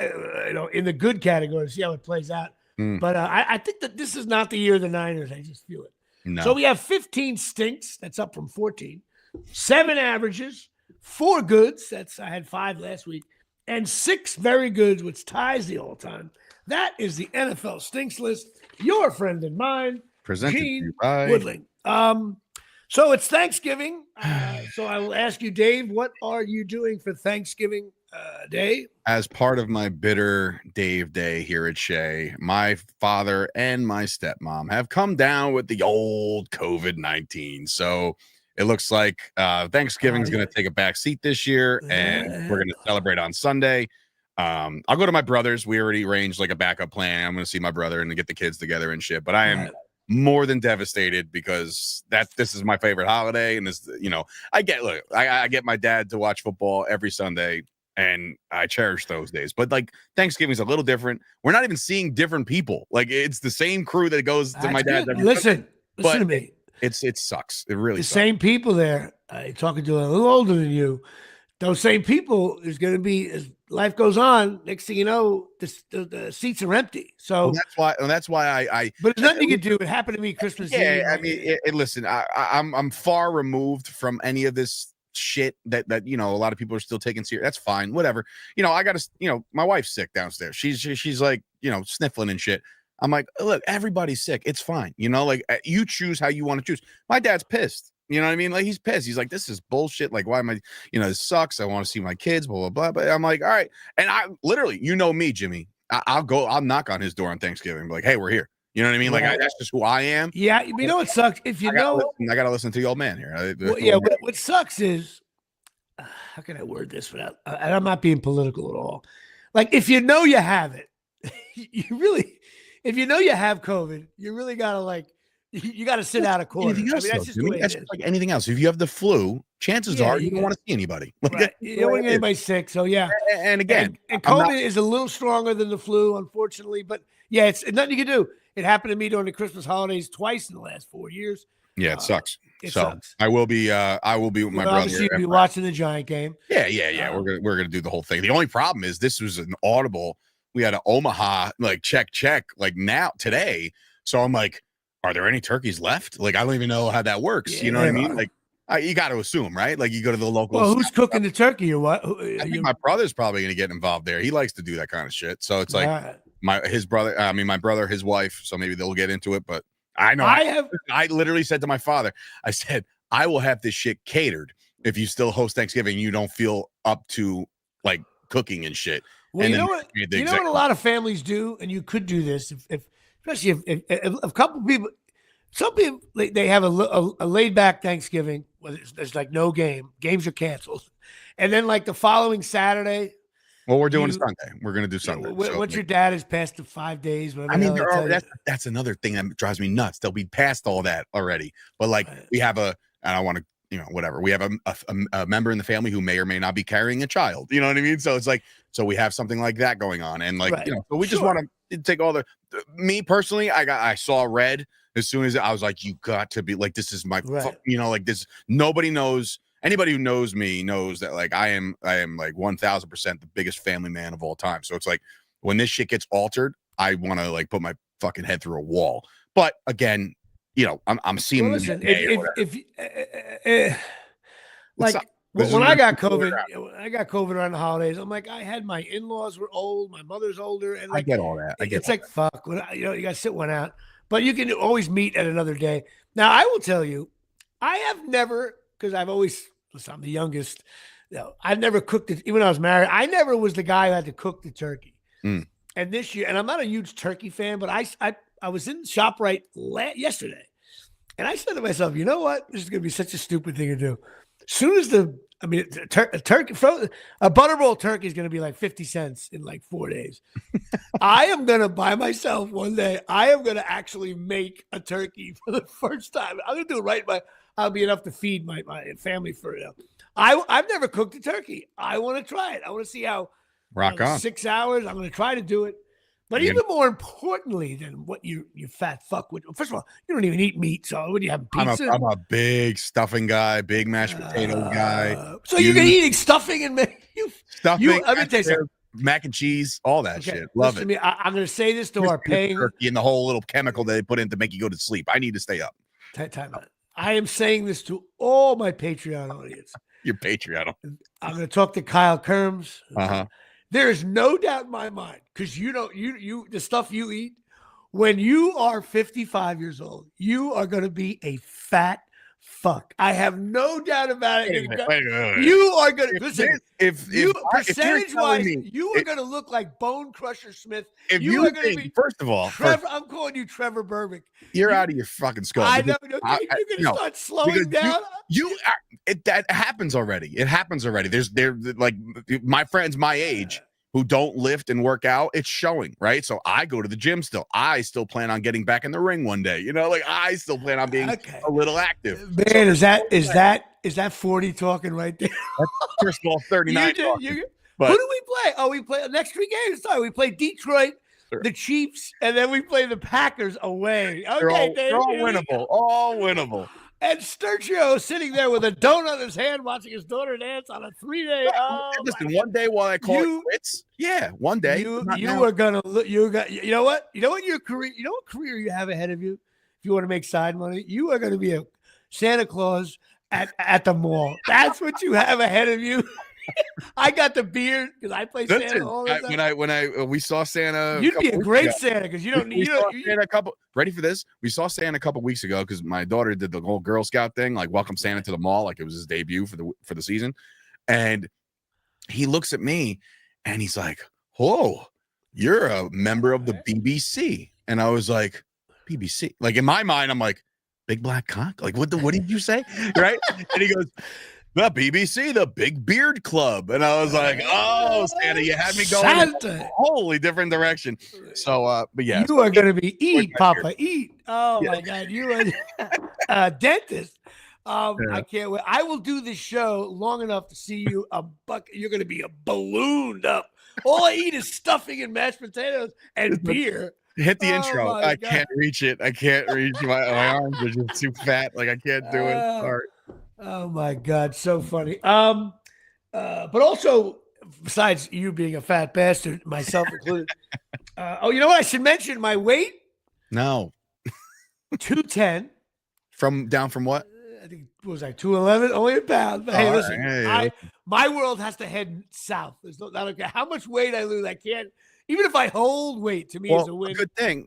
in the good category. See how it plays out. But I think that this is not the year of the Niners. I just feel it. No. So we have 15 stinks. That's up from 14. 7 averages, 4 goods. I had 5 last week. And 6 very goods, which ties the all-time. That is the NFL Stinks list. Your friend and mine, presented Gene to you by Woodling. So it's Thanksgiving. So I will ask you, Dave, what are you doing for Thanksgiving day. As part of my bitter Dave Day here at Shea, my father and my stepmom have come down with the old COVID-19. So it looks like Thanksgiving is going to take a back seat this year, and we're going to celebrate on Sunday. I'll go to my brother's. We already arranged like a backup plan. I'm going to see my brother and get the kids together and shit. But I am more than devastated because this is my favorite holiday, and this, I get my dad to watch football every Sunday, and I cherish those days. But like Thanksgiving's a little different. We're not even seeing different people. Like it's the same crew that goes to my dad's. Listen to me. It sucks. It really sucks. Same people there. Talking to a little older than you. Those same people is going to be, as life goes on, next thing you know, the seats are empty. So that's why I but there's nothing you can do. It happened to me Christmas Eve. Yeah, I mean, listen, I'm far removed from any of this shit that a lot of people are still taking serious. That's fine, whatever. I gotta, my wife's sick downstairs. She's like, sniffling and shit. I'm like, look, everybody's sick. It's fine. Like you choose how you want to choose. My dad's pissed. You know what I mean? Like he's pissed. He's like, this is bullshit. Like, why am I, this sucks. I want to see my kids, blah, blah, blah. But I'm like, all right. And I literally, me, Jimmy, I'll knock on his door on Thanksgiving and be like, hey, we're here. You know what I mean? Like that's just who I am. Yeah. You know what sucks? If I got to listen to the old man here. What sucks is, how can I word this without, and I'm not being political at all. Like if you have it, if you have COVID, you really got to you got to sit out a corner. That's just like anything else. If you have the flu, chances are you don't want to see anybody. Right. You don't want to get anybody sick. So yeah. And again, and COVID is a little stronger than the flu, unfortunately. But yeah, it's nothing you can do. It happened to me during the Christmas holidays twice in the last 4 years. Yeah, it sucks. It sucks. I will be with my brother. Obviously, you'll be watching the Giant game. Yeah. We're gonna do the whole thing. The only problem is this was an audible. We had an Omaha check now today. So I'm like, are there any turkeys left? Like I don't even know how that works. Yeah, you know what I mean? Like you got to assume, right? Like you go to the local. Well, who's cooking the turkey or what? I think my brother's probably gonna get involved there. He likes to do that kind of shit. So it's like my brother, his wife. So maybe they'll get into it. But I know I literally said to my father, I said, I will have this shit catered if you still host Thanksgiving. You don't feel up to like cooking and shit. Well, and you know what a lot of families do, and you could do this especially if a couple people, some people they have a laid back Thanksgiving where there's like no games are canceled, and then like the following Saturday. Well, we're doing Sunday. We're gonna do Sunday. Once your dad has passed the 5 days, that's another thing that drives me nuts. They'll be past all that already, but we have and I want to. Whatever. We have a member in the family who may or may not be carrying a child. You know what I mean? So it's like, so we have something like that going on. And so we just want to take all me personally, I saw red as soon as I was like, you got to be like, this is my, like this, nobody knows, anybody who knows me knows that like, I am like 1000% the biggest family man of all time. So it's like, when this shit gets altered, I want to like put my fucking head through a wall. But again, I'm seeing listen, when I got COVID around the holidays, I'm like, I had my in-laws were old, my mother's older, and I get all that. It's like fuck, you got to sit one out, but you can always meet at another day. Now, I will tell you, I have never, because I'm the youngest. I've never cooked it. Even when I was married, I never was the guy who had to cook the turkey. And this year, and I'm not a huge turkey fan, but I was in ShopRite yesterday, and I said to myself, you know what? This is going to be such a stupid thing to do. As soon as a butterball turkey is going to be like 50 cents in like 4 days. I am going to buy myself one day. I am going to actually make a turkey for the first time. I'm going to do it right. I'll be enough to feed my family for it. I've never cooked a turkey. I want to try it. I want to see how. Rock on. 6 hours. I'm going to try to do it. But even more importantly than what you fat fuck would. First of all, you don't even eat meat, so what do you have? Pizza? I'm a big stuffing guy, big mashed potato guy. So you're eating stuffing and stuffing. Let me tell you something. Mac and cheese, all that shit. Love it. Me, I'm going to say this to our paying turkey and the whole little chemical that they put in to make you go to sleep. I need to stay up. Time out. I am saying this to all my Patreon audience. Your Patreon. I'm going to talk to Kyle Kerms. There is no doubt in my mind, because the stuff you eat, when you are 55 years old, you are going to be a fat fuck. I have no doubt about it. Wait. You are going to listen. Percentage-wise, you are going to look like Bone Crusher Smith. If you are going to be, first of all, Trevor, I'm calling you Trevor Burbick. You're out of your fucking skull. I know. You're going to start slowing down. That happens already. It happens already. They're like my friends my age who don't lift and work out. It's showing, right? So I go to the gym still. I still plan on getting back in the ring one day. Like I still plan on being a little active. Man, is that 40 talking right there? First of all, 39. Who do we play? Oh, we play next 3 games. Sorry, we play Detroit, the Chiefs, and then we play the Packers away. Okay, they're all winnable. All winnable. And Sturgio sitting there with a donut in his hand, watching his daughter dance on a 3-day. Listen, one day while I call it quits, one day you are gonna look. You know what? Your career. You know what career you have ahead of you. If you want to make side money, you are going to be a Santa Claus at the mall. That's what you have ahead of you. I got the beard because I play Santa all the time. When we saw Santa, you'd be a great Santa because you don't need. Ready for this? We saw Santa a couple weeks ago because my daughter did the whole Girl Scout thing, like welcome Santa to the mall, like it was his debut for the season, and he looks at me and he's like, "Whoa, you're a member of the BBC," and I was like, "BBC?" Like in my mind, I'm like, "Big black cock." Like what did you say? Right? And he goes, the BBC, the Big Beard Club. And I was like, oh, Santa, you had me going in a wholly different direction. So, but yeah. You are going to be eat, Papa, eat. Oh, my God. You are a dentist. I can't wait. I will do this show long enough to see you You're going to be a ballooned up. All I eat is stuffing and mashed potatoes and beer. Hit the intro. I can't reach it. I can't reach my arms are just too fat. Like I can't do it. Sorry. Oh my God, so funny. But also, besides you being a fat bastard, myself included. You know what? I should mention my weight. No. 210. Down from what? I think it was like 211, only a pound. But hey, listen, my world has to head south. There's no, I don't care how much weight I lose. I can't. Even if I hold weight, to me is a win.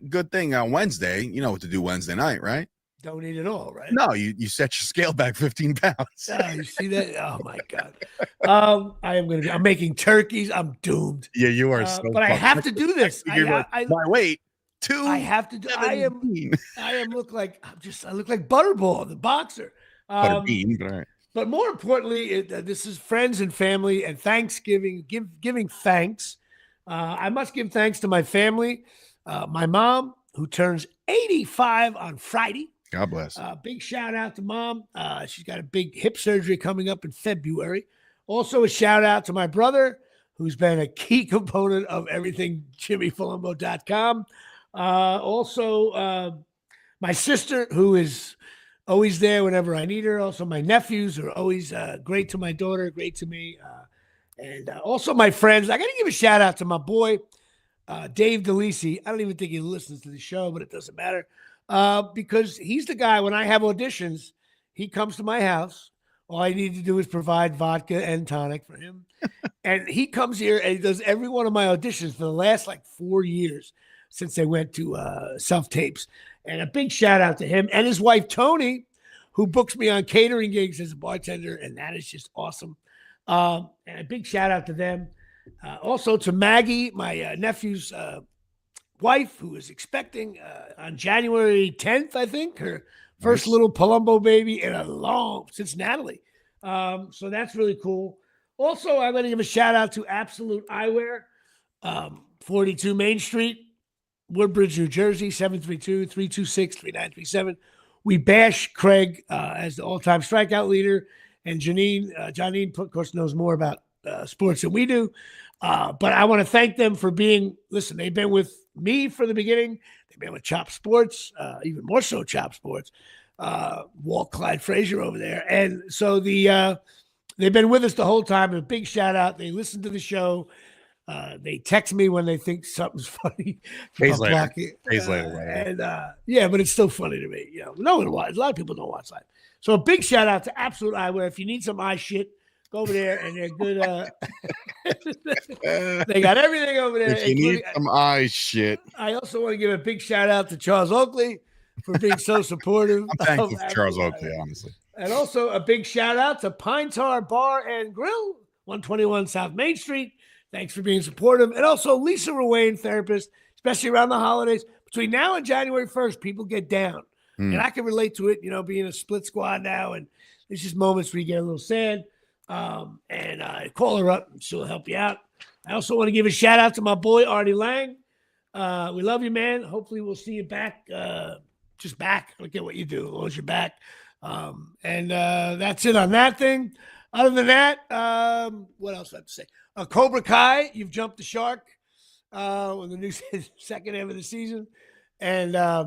Good thing on Wednesday. You know what to do Wednesday night, right? Don't eat at all, right? No, you set your scale back 15 pounds. Oh, you see that? Oh my God. I'm making turkeys. I'm doomed. Yeah, you are but I have to do this. My weight, 2. I have to do. I look like Butterball, the boxer. Butterbean, but all right. But more importantly, this is friends and family and Thanksgiving, giving thanks. I must give thanks to my family, my mom, who turns 85 on Friday. God bless. Big shout out to Mom. She's got a big hip surgery coming up in February. Also, a shout out to my brother, who's been a key component of everything JimmyPalumbo.com. Also, my sister, who is always there whenever I need her. Also, my nephews are always great to my daughter, great to me. And also my friends. I got to give a shout out to my boy, Dave DeLisi. I don't even think he listens to the show, but it doesn't matter. Because he's the guy, when I have auditions, he comes to my house. All I need to do is provide vodka and tonic for him. And he comes here and he does every one of my auditions for the last 4 years since they went to self-tapes. And a big shout out to him and his wife, Tony, who books me on catering gigs as a bartender. And that is just awesome. And a big shout out to them. Also to Maggie, my nephew's wife, who is expecting on January 10th, I think, her first little Palumbo baby in a long since Natalie. So that's really cool. Also, I'm going to give a shout out to Absolute Eyewear, 42 Main Street, Woodbridge, New Jersey, 732-326-3937. We bash Craig as the all-time strikeout leader, and Janine, of course, knows more about sports than we do. But I want to thank them for listen, they've been with me from the beginning. They've been with Chop Sports, even more so Chop Sports, Walt Clyde Frazier over there. And so they've been with us the whole time. A big shout out. They listen to the show. They text me when they think something's funny. Days later. And but it's still funny to me. No one watches. A lot of people don't watch live. So a big shout out to Absolute Eyewear. If you need some eye shit, go over there, and they're good. They got everything over there. If you need some eye shit. I also want to give a big shout out to Charles Oakley for being so supportive. I'm thankful for Charles Oakley, honestly. And also a big shout out to Pine Tar Bar and Grill, 121 South Main Street. Thanks for being supportive. And also Lisa Ruane, therapist, especially around the holidays. Between now and January 1st, people get down. And I can relate to it, being a split squad now. And there's just moments where you get a little sad. And call her up and she'll help you out. I also want to give a shout out to my boy, Artie Lang. We love you, man. Hopefully we'll see you back. Just back. I don't care what you do as long as you're back. And that's it on that thing. Other than that, what else do I have to say? Cobra Kai, you've jumped the shark in the new second half of the season. And I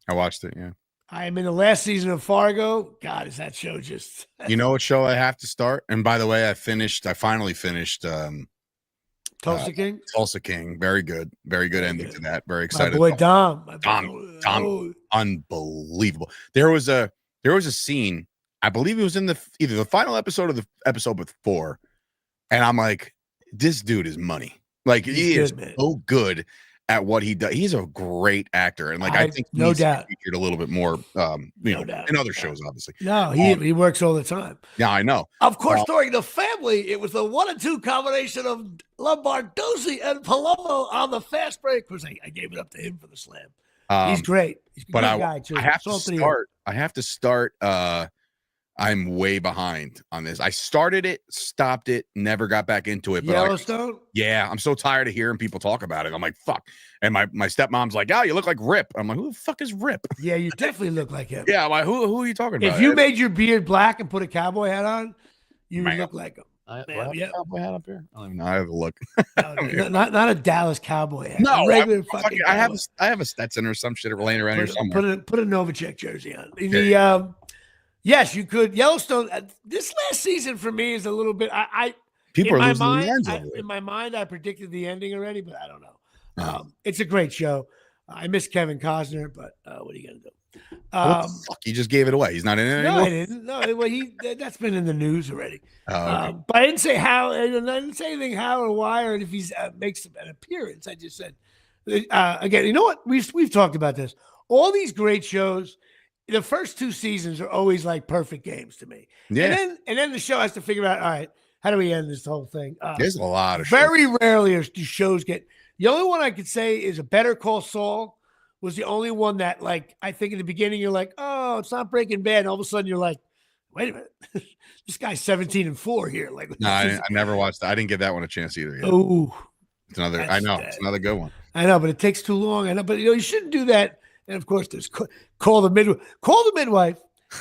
watched it, yeah. I am in the last season of Fargo. God, is that show just... You know what show I have to start? And by the way, I finally finished Tulsa King? Tulsa King. Very good. Very good ending to that. Very excited. My boy Dom. Dom. Unbelievable. There was a scene, I believe it was in either the final episode or the episode before. And I'm like, this dude is money. Like, he is so good at what he does. He's a great actor. And like, I think no doubt featured a little bit more, in other shows, obviously. No, he works all the time. Yeah, I know. Of course, during The Family, it was the 1 and 2 combination of Lombardozzi and Palumbo on the fast break. Of course, I gave it up to him for the slam. He's great. He's a good guy, too. I have to start. I'm way behind on this. I started it, stopped it, never got back into it. But Yellowstone? Yeah, I'm so tired of hearing people talk about it. I'm like, fuck. And my stepmom's like, oh, you look like Rip. I'm like, who the fuck is Rip? Yeah, you definitely look like him. Yeah, I'm like, who are you talking about? If you made your beard black and put a cowboy hat on, you would look like him. I have a cowboy hat up here. I don't even know. I have a look. No, not a Dallas cowboy hat. No, regular I have a Stetson or some shit laying around here somewhere. Put a Novacek jersey on. Yes, you could. Yellowstone. This last season for me is a little bit. People are losing their minds in my mind, I predicted the ending already, but I don't know. It's a great show. I miss Kevin Costner, but what are you gonna do? What the fuck? You just gave it away. He's not in it anymore. No, I didn't. No, well, that's been in the news already. Okay. But I didn't say how. I didn't say anything how or why or if he's makes an appearance. I just said again. You know what? We've talked about this. All these great shows. The first 2 seasons are always like perfect games to me. Yeah. And then the show has to figure out, all right, how do we end this whole thing? There's a lot of very rarely do shows get. The only one I could say is a Better Call Saul was the only one that, like, I think in the beginning you're like, oh, it's not Breaking Bad. And all of a sudden you're like, wait a minute, this guy's 17-4 here. Like, no, I never watched that. I didn't give that one a chance either. Yet. Oh, it's another. I know it's another good one. I know, but it takes too long. I know, but you shouldn't do that. And of course, there's Call the Midwife. Call the Midwife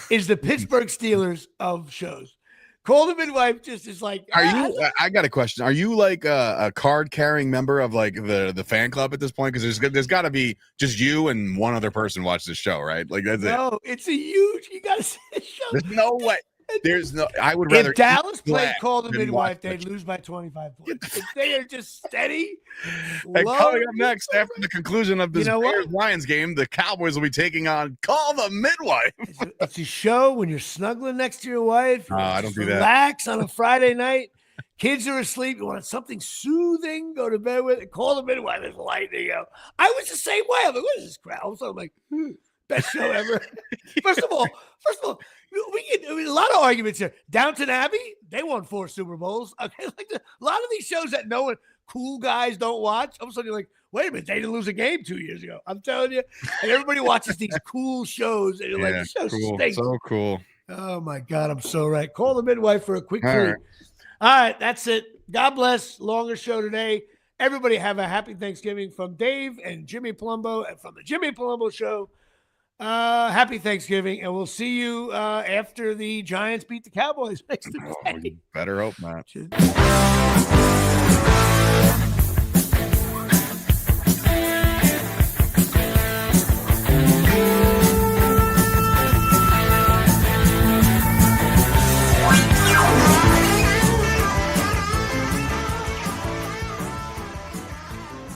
is the Pittsburgh Steelers of shows. Call the Midwife just is like. Are you? I got a question. Are you like a card carrying member of like the fan club at this point? Because there's got to be just you and one other person watch this show, right? Like that's it. No, it's a huge. You got to see the show. There's no way. There's no. I would rather. If Dallas played Call the Midwife, they'd lose by 25 points. If they are just steady. And coming up next, after the conclusion of this Bears-Lions game, the Cowboys will be taking on Call the Midwife. It's a show when you're snuggling next to your wife. I don't do that. Relax on a Friday night. Kids are asleep. You want something soothing? Go to bed with it. Call the Midwife. It's lightning out. I was the same way. I'm like, what is this crowd? So I'm like, best show ever. First of all, we get a lot of arguments here. Downton Abbey, they won 4 Super Bowls. Okay, like a lot of these shows that no one, cool guys don't watch. All of a sudden, you're like, wait a minute, they didn't lose a game 2 years ago. I'm telling you, and everybody watches these cool shows, and you're like, this show stinks. So cool. Oh my God, I'm so right. Call the Midwife for a quick treat. Right. All right, that's it. God bless. Longer show today. Everybody have a happy Thanksgiving from Dave and Jimmy Palumbo and from the Jimmy Palumbo Show. Happy Thanksgiving, and we'll see you after the Giants beat the Cowboys next Tuesday. You better hope not.